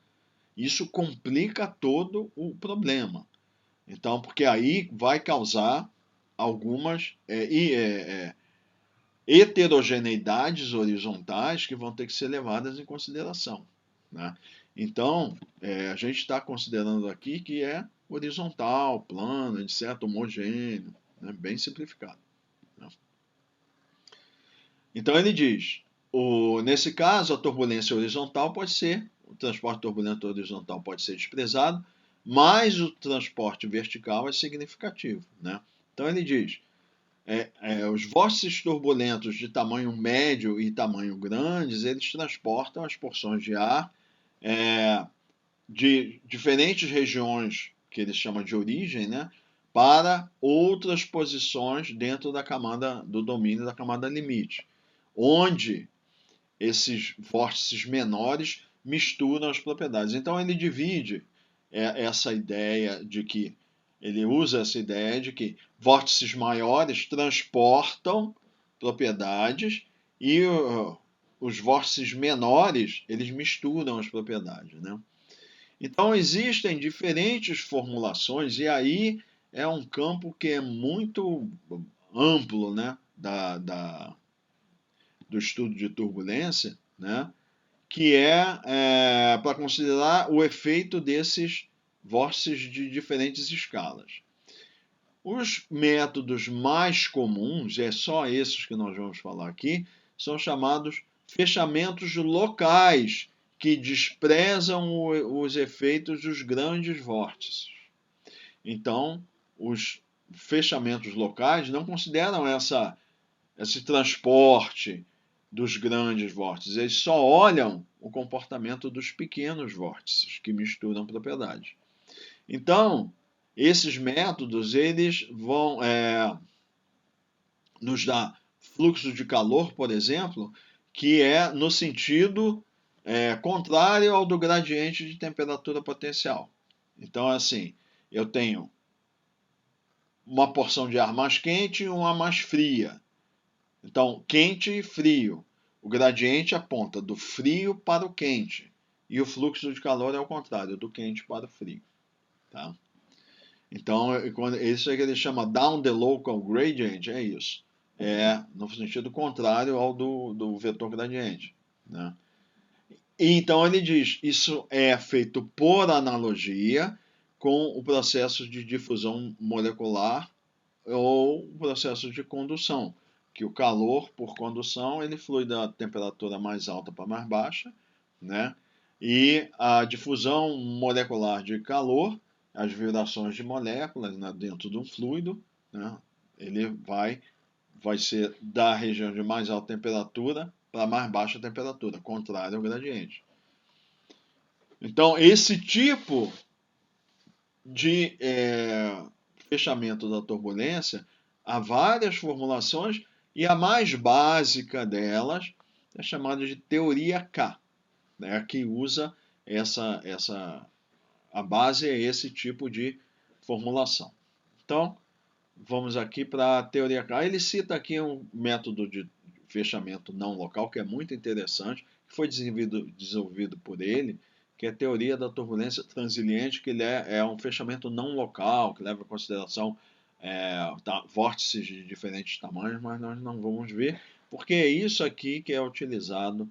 Isso complica todo o problema. Então, porque aí vai causar algumas heterogeneidades horizontais que vão ter que ser levadas em consideração. Né? Então, a gente está considerando aqui que é horizontal, plano, etc., homogêneo, né? Bem simplificado. Né? Então ele diz, nesse caso, a turbulência horizontal pode ser, o transporte turbulento horizontal pode ser desprezado, mas o transporte vertical é significativo. Né? Então ele diz, os vórtices turbulentos de tamanho médio e tamanho grandes, eles transportam as porções de ar de diferentes regiões, que eles chamam de origem, né, para outras posições dentro da camada do domínio da camada limite, onde esses vórtices menores misturam as propriedades. Então ele divide essa ideia de que ele usa essa ideia de que vórtices maiores transportam propriedades e os vórtices menores eles misturam as propriedades, né? Então existem diferentes formulações e aí é um campo que é muito amplo, né, do estudo de turbulência, né, que para considerar o efeito desses vórtices de diferentes escalas. Os métodos mais comuns, é só esses que nós vamos falar aqui, são chamados fechamentos locais, que desprezam os efeitos dos grandes vórtices. Então, os fechamentos locais não consideram esse transporte dos grandes vórtices, eles só olham o comportamento dos pequenos vórtices que misturam propriedades. Então, esses métodos eles vão nos dar fluxo de calor, por exemplo, que é no sentido contrário ao do gradiente de temperatura potencial. Então, assim, eu tenho uma porção de ar mais quente e uma mais fria. Então, quente e frio. O gradiente aponta do frio para o quente. E o fluxo de calor é o contrário, do quente para o frio. Tá? Então, isso é que ele chama down the local gradient, é isso. É no sentido contrário ao do vetor gradiente. Né? E então ele diz, isso é feito por analogia com o processo de difusão molecular ou o processo de condução, que o calor, por condução, ele flui da temperatura mais alta para mais baixa, né? E a difusão molecular de calor, as vibrações de moléculas, né, dentro de um fluido, né, ele vai ser da região de mais alta temperatura para mais baixa temperatura, contrário ao gradiente. Então, esse tipo de fechamento da turbulência, há várias formulações e a mais básica delas é chamada de teoria K, né, que usa a base é esse tipo de formulação. Então, vamos aqui para a teoria K. Ele cita aqui um método de fechamento não local que é muito interessante, que foi desenvolvido por ele, que é a teoria da turbulência transiliente, que ele é um fechamento não local, que leva em consideração vórtices de diferentes tamanhos, mas nós não vamos ver, porque é isso aqui que é utilizado,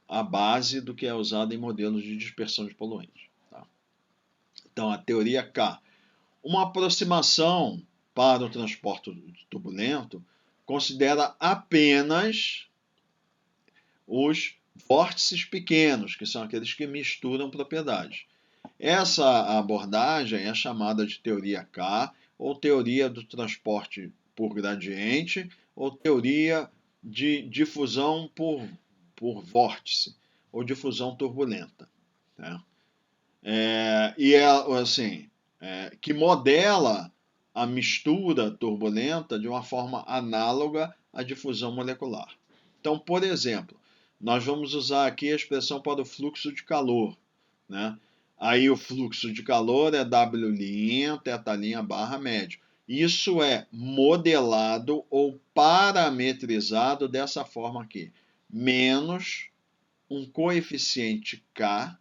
a base do que é usado em modelos de dispersão de poluentes. Tá? Então, a teoria K. Uma aproximação para o transporte turbulento considera apenas os vórtices pequenos, que são aqueles que misturam propriedades. Essa abordagem é chamada de teoria K, ou teoria do transporte por gradiente, ou teoria de difusão por vórtice, ou difusão turbulenta. Né? Assim, que modela a mistura turbulenta de uma forma análoga à difusão molecular. Então, por exemplo, nós vamos usar aqui a expressão para o fluxo de calor, né? Aí o fluxo de calor é W', θ' barra médio. Isso é modelado ou parametrizado dessa forma aqui. Menos um coeficiente K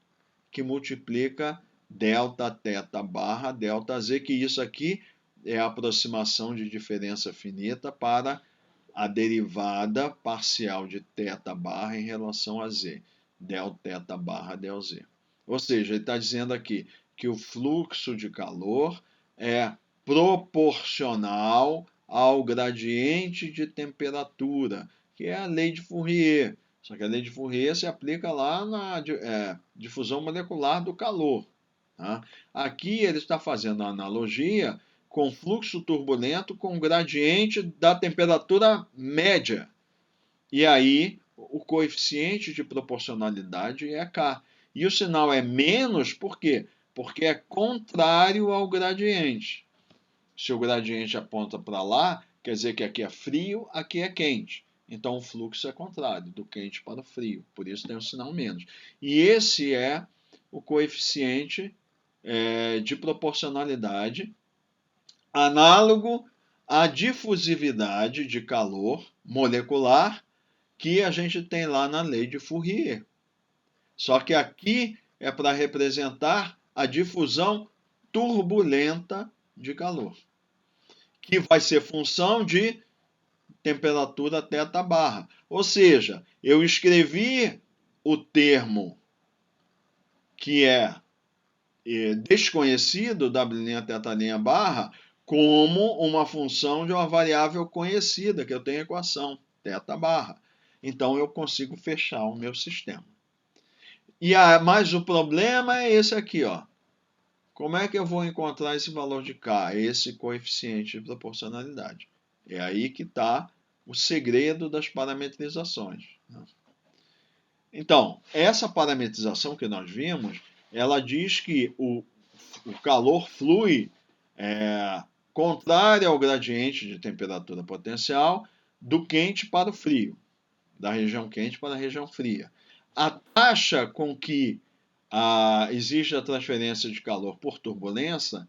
que multiplica Δθ barra ΔZ, que isso aqui é a aproximação de diferença finita para a derivada parcial de θ barra em relação a Z, Δθ barra ΔZ. Ou seja, ele está dizendo aqui que o fluxo de calor é proporcional ao gradiente de temperatura, que é a lei de Fourier. Só que a lei de Fourier se aplica lá na difusão molecular do calor. Tá? Aqui ele está fazendo a analogia com fluxo turbulento com gradiente da temperatura média. E aí o coeficiente de proporcionalidade é K. E o sinal é menos, por quê? Porque é contrário ao gradiente. Se o gradiente aponta para lá, quer dizer que aqui é frio, aqui é quente. Então o fluxo é contrário, do quente para o frio. Por isso tem o sinal menos. E esse é o coeficiente de proporcionalidade, análogo à difusividade de calor molecular que a gente tem lá na lei de Fourier. Só que aqui é para representar a difusão turbulenta de calor, que vai ser função de temperatura θ barra. Ou seja, eu escrevi o termo que é desconhecido, W', θ' barra, como uma função de uma variável conhecida, que eu tenho a equação, θ barra. Então eu consigo fechar o meu sistema. Mas o problema é esse aqui, ó. Como é que eu vou encontrar esse valor de K, esse coeficiente de proporcionalidade? É aí que está o segredo das parametrizações. Então, essa parametrização que nós vimos, ela diz que o calor flui contrário ao gradiente de temperatura potencial do quente para o frio, da região quente para a região fria. A taxa com que existe a transferência de calor por turbulência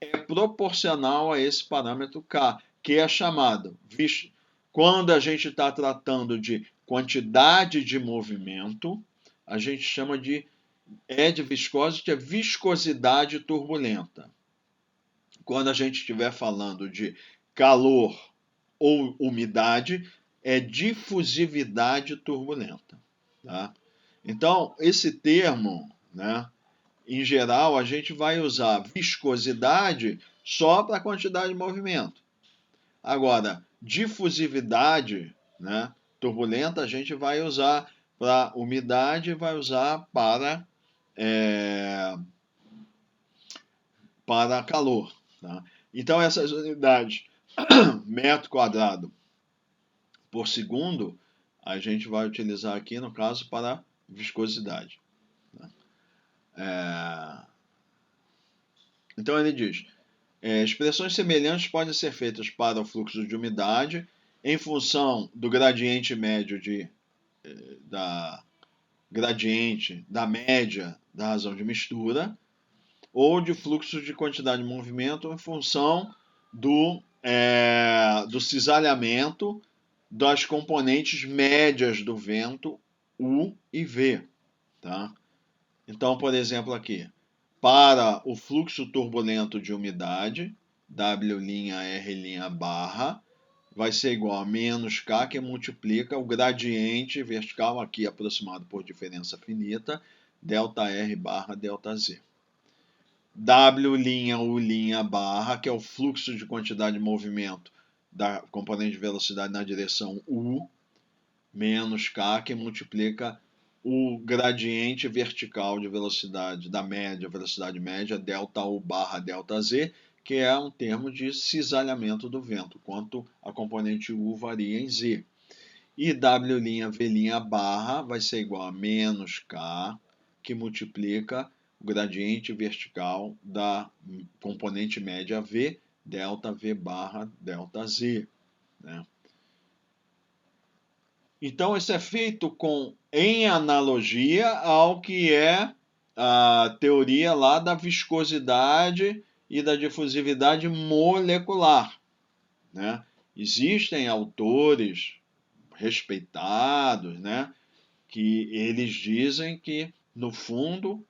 é proporcional a esse parâmetro K, que é chamado, quando a gente está tratando de quantidade de movimento, a gente chama de viscose, que é viscosidade turbulenta. Quando a gente estiver falando de calor ou umidade, é difusividade turbulenta. Tá? Então, esse termo, né, em geral, a gente vai usar viscosidade só para a quantidade de movimento. Agora, difusividade, né, turbulenta, a gente vai usar para umidade e vai usar para calor. Tá? Então, essas unidades, metro quadrado por segundo, a gente vai utilizar aqui, no caso, para viscosidade. Então, ele diz, expressões semelhantes podem ser feitas para o fluxo de umidade em função do gradiente médio da gradiente da média da razão de mistura, ou de fluxo de quantidade de movimento em função do cisalhamento das componentes médias do vento U e V. Tá? Então, por exemplo, aqui, para o fluxo turbulento de umidade, W', R' barra, vai ser igual a menos K, que multiplica o gradiente vertical, aqui aproximado por diferença finita, ΔR barra ΔZ. W', U', barra, que é o fluxo de quantidade de movimento da componente de velocidade na direção U, menos K, que multiplica o gradiente vertical de velocidade da média, velocidade média, ΔU barra ΔZ, que é um termo de cisalhamento do vento, quanto a componente U varia em Z. E W', V' barra vai ser igual a menos K, que multiplica o gradiente vertical da componente média V, ΔV barra ΔZ. Né? Então, isso é feito em analogia ao que é a teoria lá da viscosidade e da difusividade molecular, né? Existem autores respeitados, né, que eles dizem que, no fundo,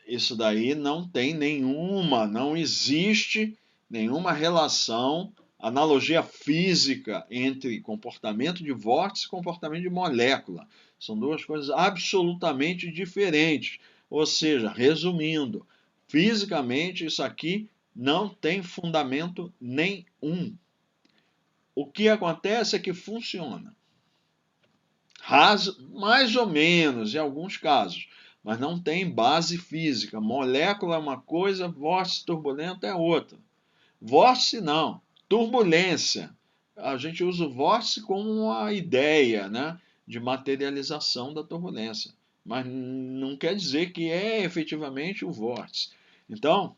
isso daí não existe nenhuma relação, analogia física entre comportamento de vórtice e comportamento de molécula. São duas coisas absolutamente diferentes. Ou seja, resumindo, fisicamente isso aqui não tem fundamento nenhum. O que acontece é que funciona. Mais ou menos, em alguns casos, mas não tem base física. Molécula é uma coisa, vórtice turbulento é outra. Vórtice não, turbulência. A gente usa o vórtice como uma ideia, né, de materialização da turbulência, mas não quer dizer que é efetivamente o vórtice. Então,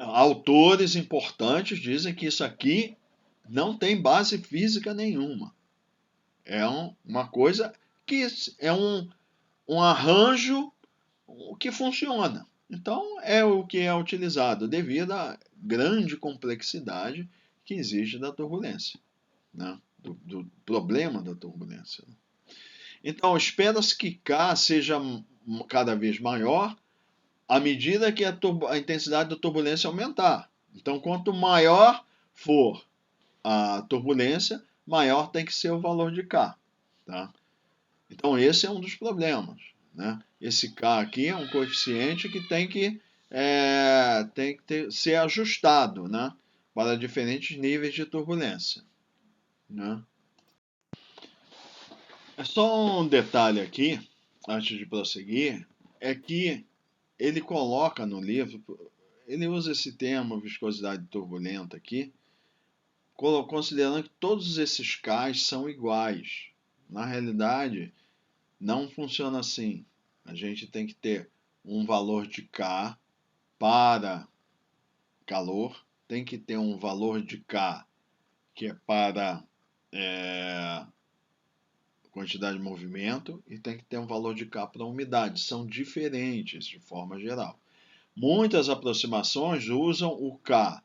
autores importantes dizem que isso aqui não tem base física nenhuma. É uma coisa que é um arranjo que funciona. Então, é o que é utilizado devido à grande complexidade que existe da turbulência, né? do problema da turbulência. Então, espera-se que K seja cada vez maior à medida que a intensidade da turbulência aumentar. Então, quanto maior for a turbulência, maior tem que ser o valor de K. Tá? Então, esse é um dos problemas. Né? Esse K aqui é um coeficiente que tem que ser ajustado, né? Para diferentes níveis de turbulência. Né? É só um detalhe aqui, antes de prosseguir, é que ele coloca no livro, ele usa esse termo viscosidade turbulenta aqui, considerando que todos esses Ks são iguais. Na realidade, não funciona assim. A gente tem que ter um valor de K para calor, tem que ter um valor de K que é para quantidade de movimento e tem que ter um valor de K para umidade. São diferentes de forma geral. Muitas aproximações usam o K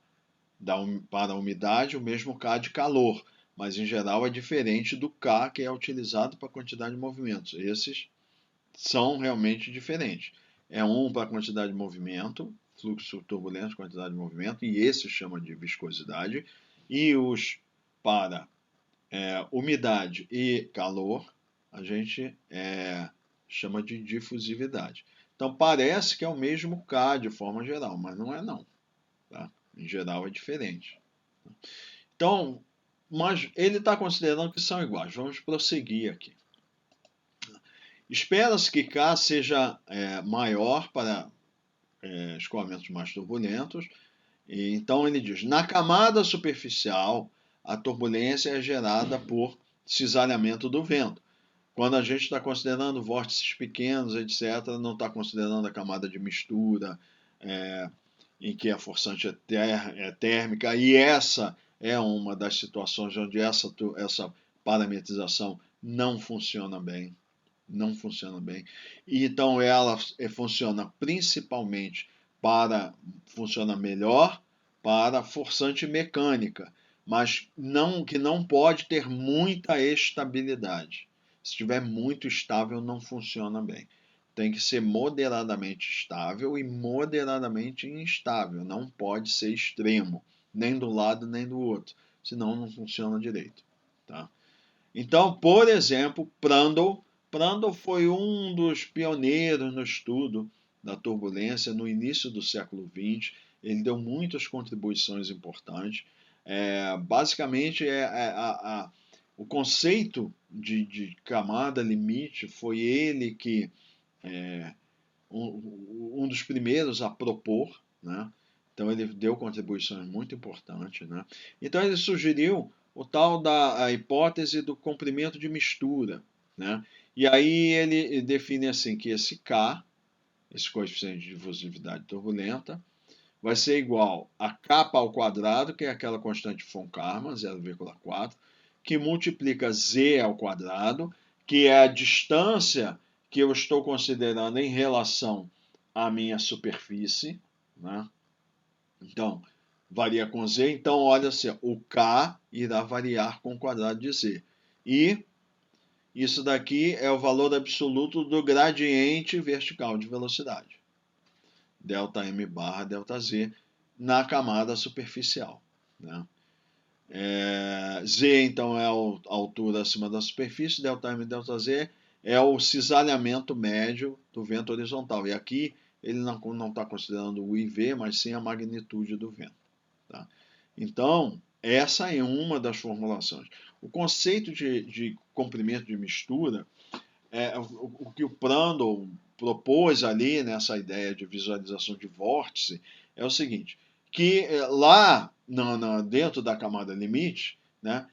para a umidade, o mesmo K de calor, mas em geral é diferente do K que é utilizado para a quantidade de movimentos. Esses são realmente diferentes. É um para a quantidade de movimento, fluxo turbulento, quantidade de movimento, e esse chama de viscosidade, e os para umidade e calor, a gente chama de difusividade. Então parece que é o mesmo K de forma geral, mas não é não. Tá? Em geral é diferente. Então, mas ele está considerando que são iguais. Vamos prosseguir aqui. Espera-se que K seja maior para escoamentos mais turbulentos. E, então ele diz, na camada superficial, a turbulência é gerada por cisalhamento do vento. Quando a gente está considerando vórtices pequenos, etc., não está considerando a camada de mistura, em que a forçante é térmica, e essa é uma das situações onde essa parametrização não funciona bem. Não funciona bem. E então ela funciona principalmente funciona melhor para forçante mecânica, mas que não pode ter muita estabilidade. Se estiver muito estável, não funciona bem. Tem que ser moderadamente estável e moderadamente instável. Não pode ser extremo, nem do lado nem do outro, senão não funciona direito. Tá? Então, por exemplo, Prandtl foi um dos pioneiros no estudo da turbulência no início do século XX. Ele deu muitas contribuições importantes. Basicamente, o conceito de camada limite foi ele que um dos primeiros a propor, né? Então ele deu contribuições muito importantes, né? Então ele sugeriu o tal da hipótese do comprimento de mistura, né? E aí ele define assim que esse K, esse coeficiente de difusividade turbulenta, vai ser igual a K ao quadrado, que é aquela constante von Karman, 0,4, que multiplica z ao quadrado, que é a distância que eu estou considerando em relação à minha superfície, né? Então, varia com z. Então, olha assim, o k irá variar com o quadrado de z. E isso daqui é o valor absoluto do gradiente vertical de velocidade. Delta m barra delta z na camada superficial, né? Z, então, é a altura acima da superfície, ΔM e ΔZ é o cisalhamento médio do vento horizontal. E aqui ele não está considerando o IV, mas sim a magnitude do vento. Tá? Então, essa é uma das formulações. O conceito de comprimento de mistura, o que o Prandtl propôs ali nessa ideia de visualização de vórtice, é o seguinte, que lá dentro da camada limite, né,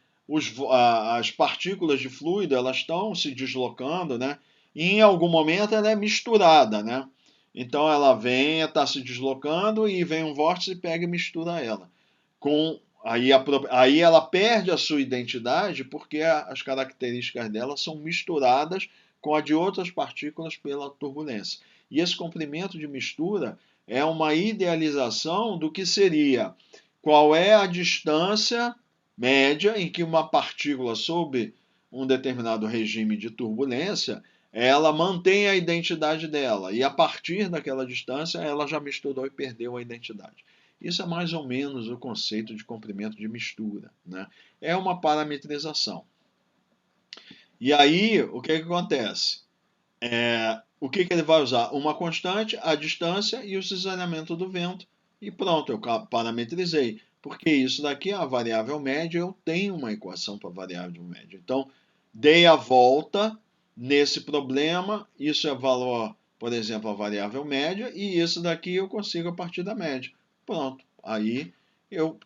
as partículas de fluido elas estão se deslocando, né, e em algum momento ela é misturada, né? Então ela vem, está se deslocando e vem um vórtice e pega e mistura ela. Aí ela perde a sua identidade porque as características dela são misturadas com a de outras partículas pela turbulência. E esse comprimento de mistura é uma idealização do que seria qual é a distância média em que uma partícula sob um determinado regime de turbulência ela mantém a identidade dela e a partir daquela distância ela já misturou e perdeu a identidade. Isso é mais ou menos o conceito de comprimento de mistura, né? É uma parametrização. E aí, o que acontece? O que ele vai usar? Uma constante, a distância e o cisalhamento do vento. E pronto, eu parametrizei. Porque isso daqui é a variável média, eu tenho uma equação para a variável média. Então, dei a volta nesse problema, isso é valor, por exemplo, a variável média, e isso daqui eu consigo a partir da média. Pronto, aí eu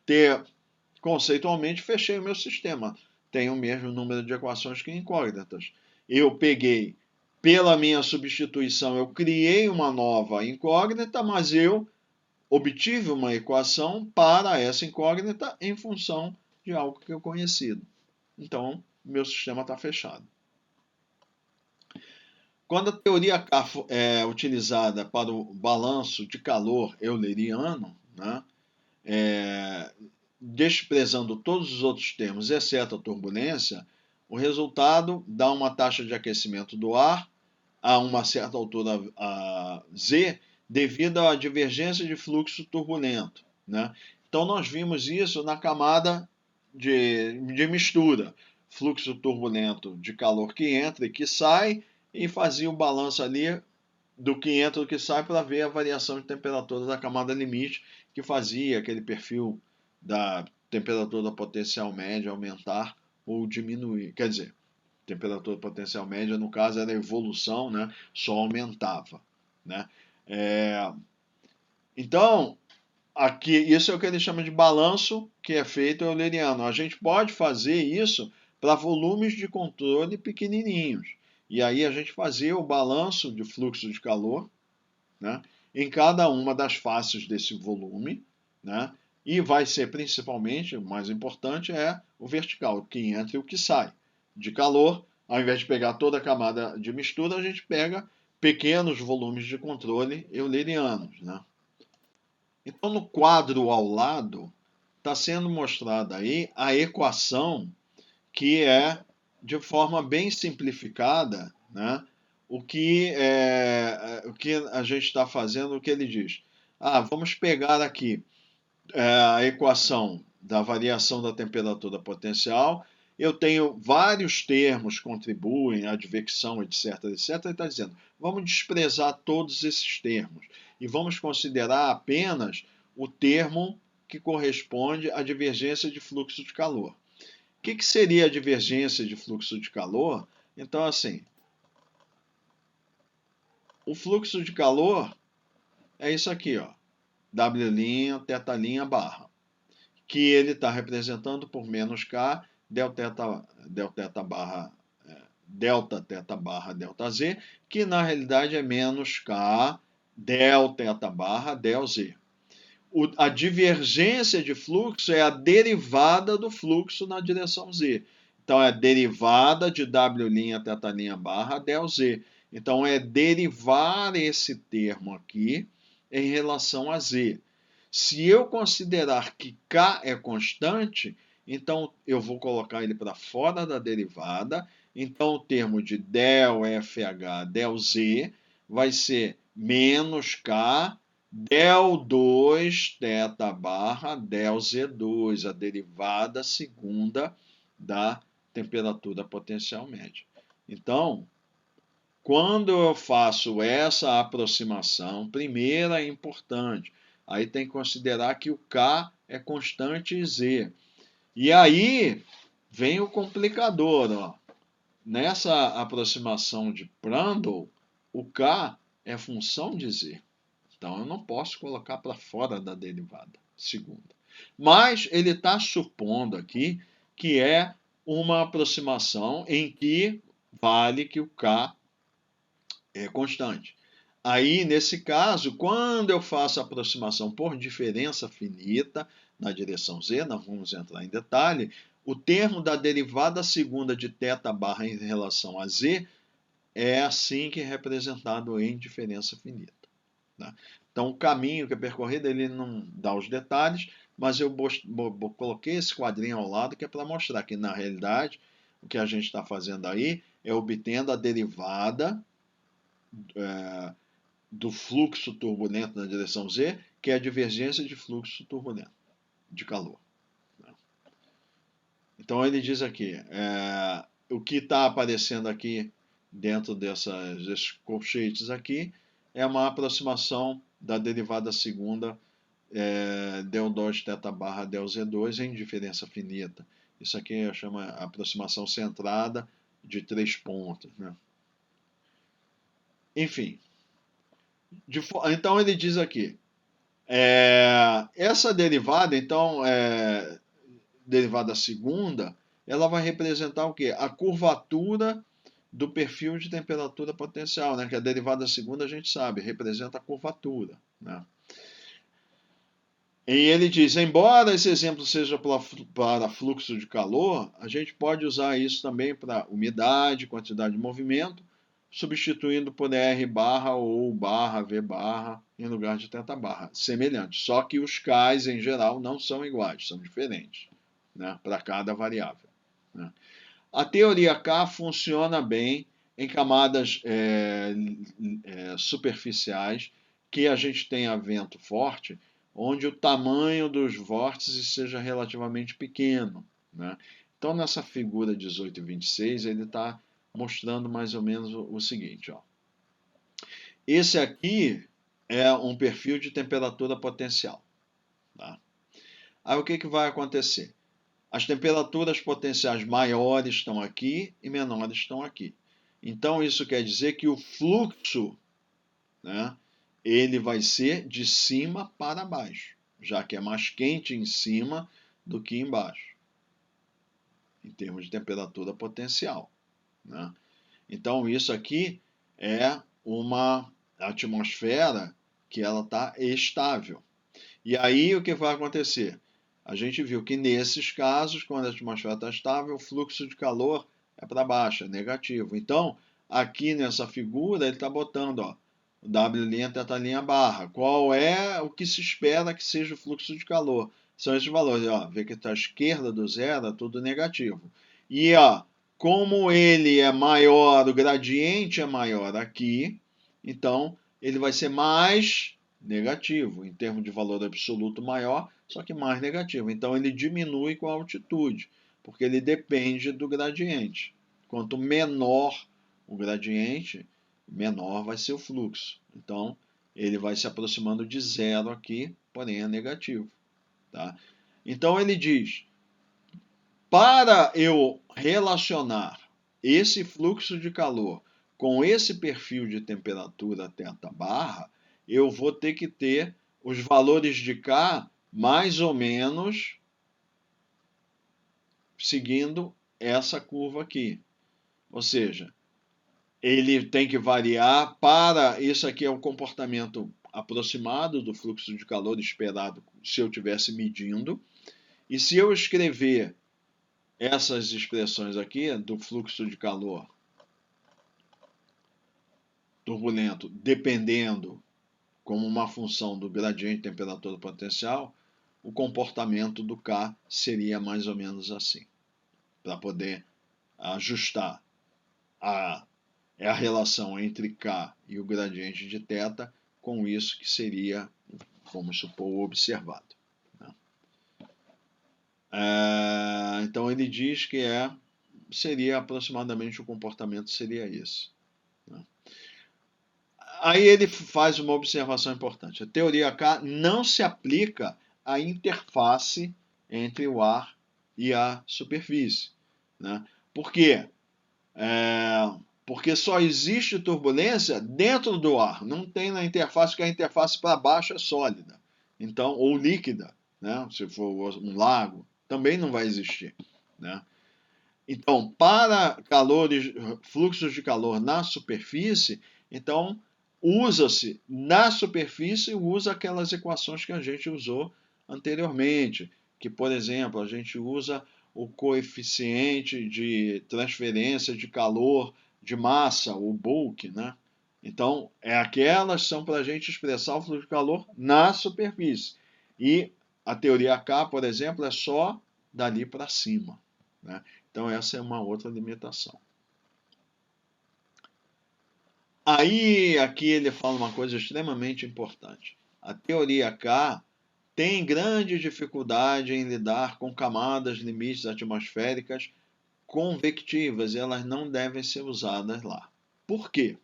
conceitualmente fechei o meu sistema. Tem o mesmo número de equações que incógnitas. Eu peguei, pela minha substituição, eu criei uma nova incógnita, mas eu obtive uma equação para essa incógnita em função de algo que eu conhecido. Então, meu sistema está fechado. Quando a teoria K é utilizada para o balanço de calor euleriano, né, desprezando todos os outros termos, exceto a turbulência, o resultado dá uma taxa de aquecimento do ar a uma certa altura Z, devido à divergência de fluxo turbulento, né? Então, nós vimos isso na camada de mistura. Fluxo turbulento de calor que entra e que sai, e fazia o balanço ali do que entra e do que sai para ver a variação de temperatura da camada limite, que fazia aquele perfil da temperatura potencial média aumentar ou diminuir. Quer dizer, temperatura potencial média, no caso, era a evolução, né? Só aumentava, né? Então, aqui, isso é o que ele chama de balanço, que é feito euleriano. A gente pode fazer isso para volumes de controle pequenininhos. E aí a gente fazia o balanço de fluxo de calor, né, em cada uma das faces desse volume, né, e vai ser principalmente, o mais importante é o vertical, o que entra e o que sai de calor. Ao invés de pegar toda a camada de mistura, a gente pega pequenos volumes de controle eulerianos, né? Então, no quadro ao lado, está sendo mostrada aí a equação que é, de forma bem simplificada, né, o que a gente está fazendo, o que ele diz. Vamos pegar aqui a equação da variação da temperatura potencial. Eu tenho vários termos que contribuem, advecção, etc, etc. Ele está dizendo, vamos desprezar todos esses termos e vamos considerar apenas o termo que corresponde à divergência de fluxo de calor. O que seria a divergência de fluxo de calor? Então, assim, o fluxo de calor é isso aqui, ó, W', θ' barra, que ele está representando por menos K, delta θ barra delta Z, que na realidade é menos K, del θ barra del Z. A divergência de fluxo é a derivada do fluxo na direção Z. Então, é derivada de W' θ' barra ΔZ. Então, é derivar esse termo aqui em relação a Z. Se eu considerar que K é constante, então eu vou colocar ele para fora da derivada. Então, o termo de ΔFH ΔZ vai ser menos K del2 θ barra ΔZ2, a derivada segunda da temperatura potencial média. Então, quando eu faço essa aproximação, primeira é importante, aí tem que considerar que o K é constante Z. E aí vem o complicador, ó. Nessa aproximação de Prandtl, o K é função de Z. Então eu não posso colocar para fora da derivada segunda. Mas ele está supondo aqui que é uma aproximação em que vale que o K é constante. Aí, nesse caso, quando eu faço a aproximação por diferença finita na direção Z, não vamos entrar em detalhe, o termo da derivada segunda de θ barra em relação a Z é assim que é representado em diferença finita. Tá? Então, o caminho que é percorrido, ele não dá os detalhes, mas eu coloquei esse quadrinho ao lado que é para mostrar que, na realidade, o que a gente está fazendo aí é obtendo a derivada do fluxo turbulento na direção Z, que é a divergência de fluxo turbulento de calor. Então ele diz aqui, o que está aparecendo aqui dentro desses colchetes aqui é uma aproximação da derivada segunda del2 θ barra del Z2 em diferença finita. Isso aqui chama aproximação centrada de 3 pontos. Né? Enfim, então ele diz aqui, essa derivada, então, derivada segunda, ela vai representar o quê? A curvatura do perfil de temperatura potencial, né? Que a derivada segunda a gente sabe, representa a curvatura. Né? E ele diz, embora esse exemplo seja para fluxo de calor, a gente pode usar isso também para umidade, quantidade de movimento, substituindo por R barra ou barra V barra em lugar de θ barra, semelhante. Só que os K's em geral não são iguais, são diferentes, né, para cada variável. Né. A teoria K funciona bem em camadas superficiais que a gente tenha vento forte, onde o tamanho dos vórtices seja relativamente pequeno. Né. Então, nessa figura 18 e 26, ele está mostrando mais ou menos o seguinte. Ó. Esse aqui é um perfil de temperatura potencial. Tá? Aí o que vai acontecer? As temperaturas potenciais maiores estão aqui e menores estão aqui. Então isso quer dizer que o fluxo, né, ele vai ser de cima para baixo, já que é mais quente em cima do que embaixo, em termos de temperatura potencial. Né? Então isso aqui é uma atmosfera que ela está estável. E aí o que vai acontecer? A gente viu que nesses casos, quando a atmosfera está estável, o fluxo de calor é para baixo, é negativo. Então, aqui nessa figura, ele está botando ó, W' θ' barra. Qual é o que se espera que seja o fluxo de calor? São esses valores. Ó, vê que está à esquerda do zero, é tudo negativo. E ó, como ele é maior, o gradiente é maior aqui, então ele vai ser mais negativo, em termos de valor absoluto maior, só que mais negativo. Então ele diminui com a altitude, porque ele depende do gradiente. Quanto menor o gradiente, menor vai ser o fluxo. Então ele vai se aproximando de zero aqui, porém é negativo. Tá? Então ele diz, para eu relacionar esse fluxo de calor com esse perfil de temperatura θ barra, eu vou ter que ter os valores de K mais ou menos seguindo essa curva aqui. Ou seja, ele tem que variar para... Isso aqui é o comportamento aproximado do fluxo de calor esperado se eu estivesse medindo. E se eu escrever essas expressões aqui do fluxo de calor turbulento, dependendo como uma função do gradiente de temperatura potencial, o comportamento do K seria mais ou menos assim, para poder ajustar a relação entre K e o gradiente de θ com isso que seria, vamos supor, observado. Então ele diz que seria aproximadamente o comportamento seria esse. Aí ele faz uma observação importante. A teoria K não se aplica à interface entre o ar e a superfície. Né? Por quê? Porque só existe turbulência dentro do ar. Não tem na interface, porque a interface para baixo é sólida. Então, ou líquida, né? Se for um lago, também não vai existir. Né? Então, para fluxos de calor na superfície, então usa-se na superfície, usa aquelas equações que a gente usou anteriormente, que, por exemplo, a gente usa o coeficiente de transferência de calor de massa, o bulk, né? Então, aquelas são para a gente expressar o fluxo de calor na superfície. E a teoria K, por exemplo, é só dali para cima, né? Então, essa é uma outra limitação. Aí, aqui ele fala uma coisa extremamente importante. A teoria K tem grande dificuldade em lidar com camadas limites atmosféricas convectivas, e elas não devem ser usadas lá. Por quê?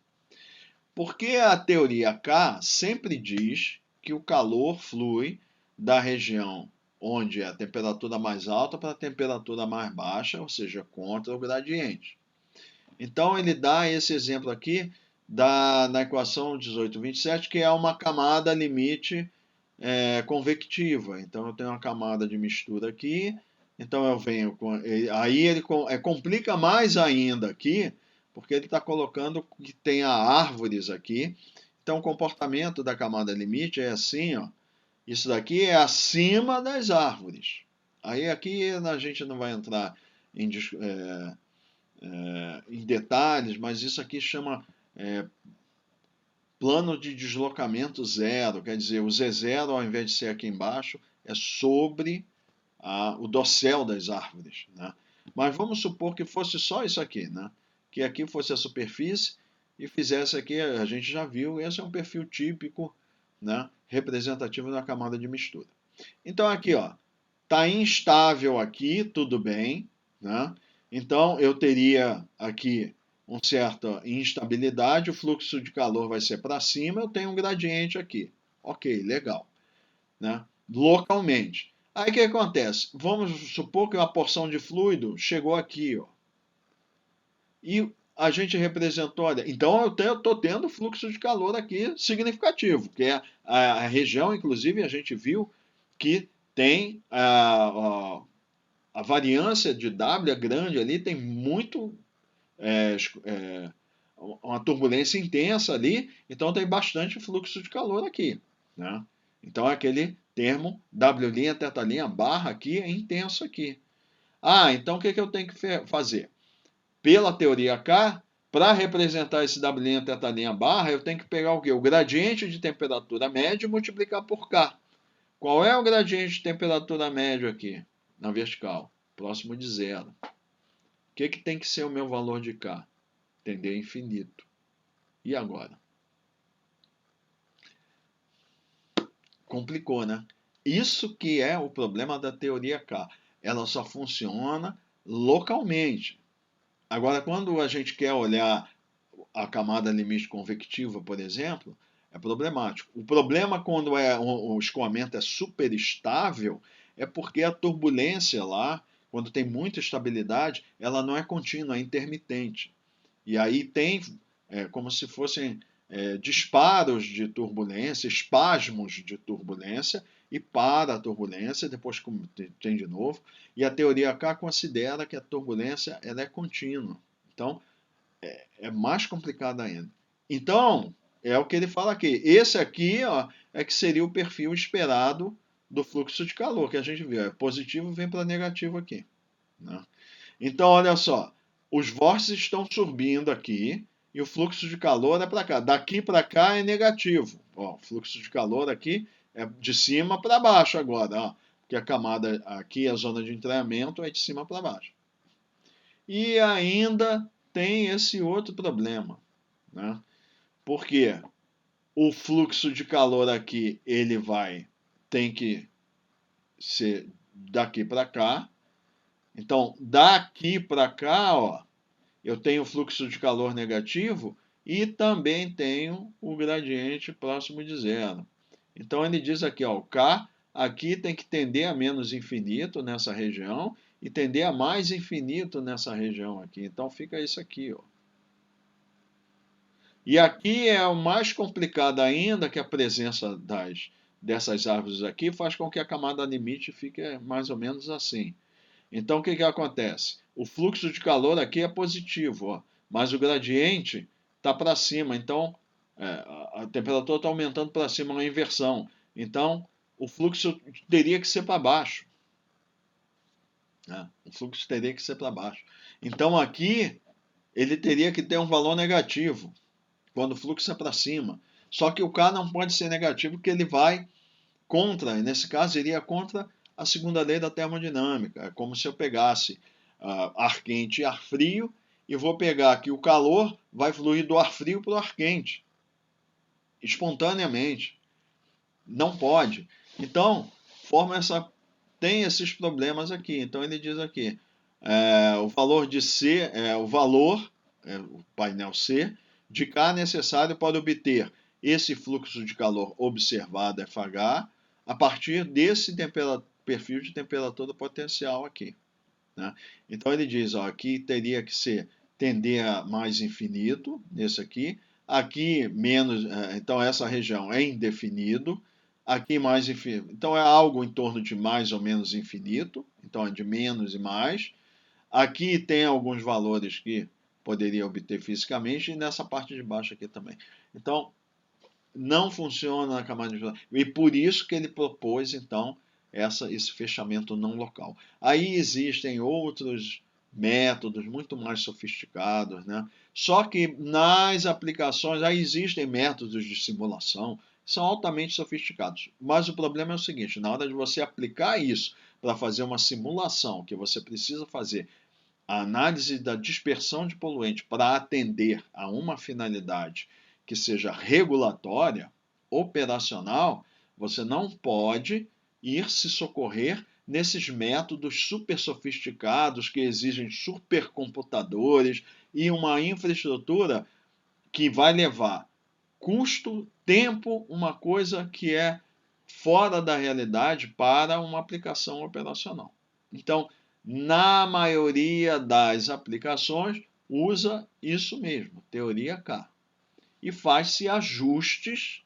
Porque a teoria K sempre diz que o calor flui da região onde é a temperatura mais alta para a temperatura mais baixa, ou seja, contra o gradiente. Então ele dá esse exemplo aqui na equação 1827, que é uma camada limite convectiva. Então eu tenho uma camada de mistura aqui, então eu venho com. Aí ele complica mais ainda aqui, porque ele está colocando que tem árvores aqui. Então o comportamento da camada limite é assim, ó. Isso daqui é acima das árvores. Aí aqui a gente não vai entrar em detalhes, mas isso aqui chama plano de deslocamento zero, quer dizer, o Z0, ao invés de ser aqui embaixo, é sobre o dossel das árvores. Né? Mas vamos supor que fosse só isso aqui, né? Que aqui fosse a superfície e fizesse aqui, a gente já viu, esse é um perfil típico, né? Representativo da camada de mistura. Então aqui, ó, está instável aqui, tudo bem, né? Então eu teria aqui uma certa instabilidade, o fluxo de calor vai ser para cima, eu tenho um gradiente aqui. Ok, legal. Né? Localmente. Aí o que acontece? Vamos supor que uma porção de fluido chegou aqui, ó. E a gente representou, olha, então eu estou tendo fluxo de calor aqui significativo, que é a região, inclusive, a gente viu que tem a variância de W é grande ali, tem muito uma turbulência intensa ali, então tem bastante fluxo de calor aqui. Né? Então aquele termo W', θ', barra aqui é intenso aqui. Então o que eu tenho que fazer? Pela teoria K, para representar esse W', θ', barra, eu tenho que pegar o quê? O gradiente de temperatura médio e multiplicar por K. Qual é o gradiente de temperatura médio aqui, na vertical? Próximo de zero. O que tem que ser o meu valor de K? Tender a infinito. E agora? Complicou, né? Isso que é o problema da teoria K. Ela só funciona localmente. Agora, quando a gente quer olhar a camada limite convectiva, por exemplo, é problemático. O problema quando o escoamento é super estável é porque a turbulência lá, quando tem muita estabilidade, ela não é contínua, é intermitente. E aí tem como se fossem disparos de turbulência, espasmos de turbulência, e para a turbulência, depois tem de novo. E a teoria K considera que a turbulência ela é contínua. Então, é mais complicado ainda. Então, é o que ele fala aqui. Esse aqui ó, é que seria o perfil esperado do fluxo de calor que a gente viu. É positivo vem para negativo aqui. Né? Então, olha só, os vórtices estão subindo aqui e o fluxo de calor é para cá. Daqui para cá é negativo. Ó, o fluxo de calor aqui é de cima para baixo agora, ó, porque a camada aqui, a zona de entranhamento, é de cima para baixo. E ainda tem esse outro problema, né? Porque o fluxo de calor aqui, ele tem que ser daqui para cá. Então, daqui para cá, ó, eu tenho fluxo de calor negativo e também tenho o gradiente próximo de zero. Então, ele diz aqui, ó, o K aqui tem que tender a menos infinito nessa região e tender a mais infinito nessa região aqui. Então, fica isso aqui, ó. E aqui é o mais complicado ainda, que a presença dessas árvores aqui faz com que a camada limite fique mais ou menos assim. Então, o que acontece? O fluxo de calor aqui é positivo, ó, mas o gradiente está para cima. Então, a temperatura está aumentando para cima, uma inversão. Então, o fluxo teria que ser para baixo. Né? O fluxo teria que ser para baixo. Então, aqui, ele teria que ter um valor negativo, quando o fluxo é para cima. Só que o K não pode ser negativo, porque ele vai contra, e nesse caso, iria contra a segunda lei da termodinâmica. É como se eu pegasse ar quente e ar frio, e vou pegar aqui o calor, vai fluir do ar frio para o ar quente, espontaneamente. Não pode. Então, tem esses problemas aqui. Então, ele diz aqui, o valor de C, o painel C, de K necessário para obter esse fluxo de calor observado, FH, a partir desse perfil de temperatura potencial aqui. Né? Então ele diz, ó, aqui teria que tender a mais infinito, nesse aqui menos, então essa região é indefinido, aqui mais infinito, então é algo em torno de mais ou menos infinito, então é de menos e mais, aqui tem alguns valores que poderia obter fisicamente, e nessa parte de baixo aqui também. Então, não funciona na camada de ventilação. E por isso que ele propôs, então, esse fechamento não local. Aí existem outros métodos muito mais sofisticados, né? Só que nas aplicações, aí existem métodos de simulação, são altamente sofisticados. Mas o problema é o seguinte, na hora de você aplicar isso para fazer uma simulação, que você precisa fazer a análise da dispersão de poluente para atender a uma finalidade que seja regulatória, operacional, você não pode ir se socorrer nesses métodos super sofisticados que exigem supercomputadores e uma infraestrutura que vai levar custo, tempo, uma coisa que é fora da realidade para uma aplicação operacional. Então, na maioria das aplicações, usa isso mesmo, teoria K. E faz-se ajustes,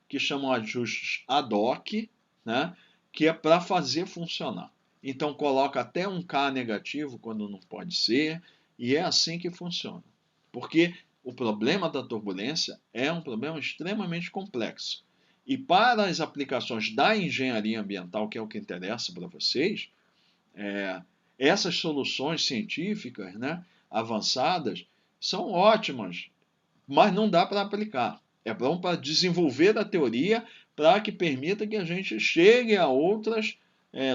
que chamam ajustes ad hoc, né? Que é para fazer funcionar. Então, coloca até um K negativo quando não pode ser, e é assim que funciona. Porque o problema da turbulência é um problema extremamente complexo. E para as aplicações da engenharia ambiental, que é o que interessa para vocês, essas soluções científicas, né, avançadas são ótimas, mas não dá para aplicar. É bom para desenvolver a teoria para que permita que a gente chegue a outras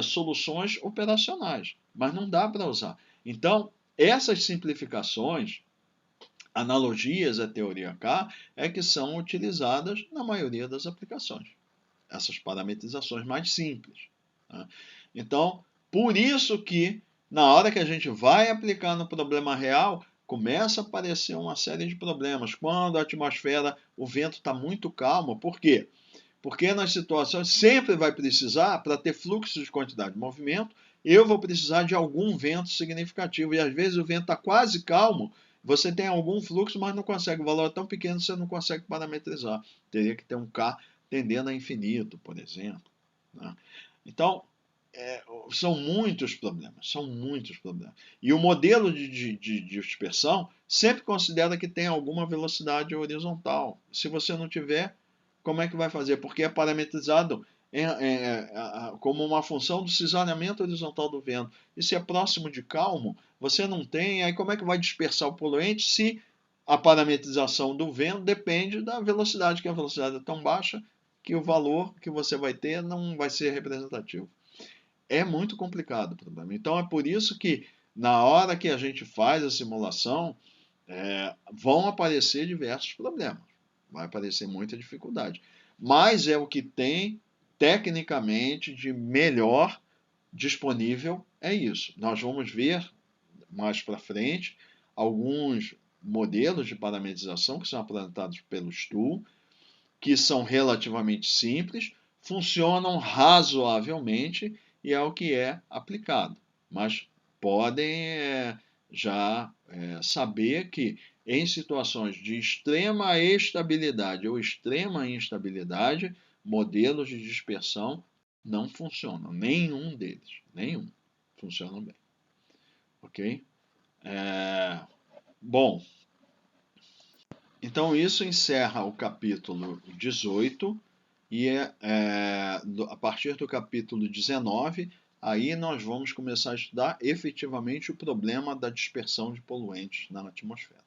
soluções operacionais, mas não dá para usar. Então, essas simplificações, analogias à teoria K, é que são utilizadas na maioria das aplicações. Essas parametrizações mais simples. Tá? Então, por isso que na hora que a gente vai aplicar no problema real, começa a aparecer uma série de problemas. Quando a atmosfera, o vento está muito calmo, por quê? Porque nas situações sempre vai precisar, para ter fluxo de quantidade de movimento, eu vou precisar de algum vento significativo. E às vezes o vento está quase calmo, você tem algum fluxo, mas não consegue. O valor é tão pequeno que você não consegue parametrizar. Teria que ter um K tendendo a infinito, por exemplo. Né? Então, são muitos problemas, são muitos problemas. E o modelo de dispersão sempre considera que tem alguma velocidade horizontal. Se você não tiver, como é que vai fazer? Porque é parametrizado como uma função do cisalhamento horizontal do vento. E se é próximo de calmo, você não tem, aí como é que vai dispersar o poluente se a parametrização do vento depende da velocidade, que a velocidade é tão baixa que o valor que você vai ter não vai ser representativo. É muito complicado o problema. Então é por isso que na hora que a gente faz a simulação, vão aparecer diversos problemas. Vai aparecer muita dificuldade. Mas é o que tem tecnicamente de melhor disponível, é isso. Nós vamos ver mais para frente alguns modelos de parametrização que são apresentados pelo STUL, que são relativamente simples, funcionam razoavelmente e é o que é aplicado. Mas podem já saber que em situações de extrema estabilidade ou extrema instabilidade, modelos de dispersão não funcionam. Nenhum deles. Nenhum. Funcionam bem. Ok? Bom, então isso encerra o capítulo 18 e a partir do capítulo 19, aí nós vamos começar a estudar efetivamente o problema da dispersão de poluentes na atmosfera.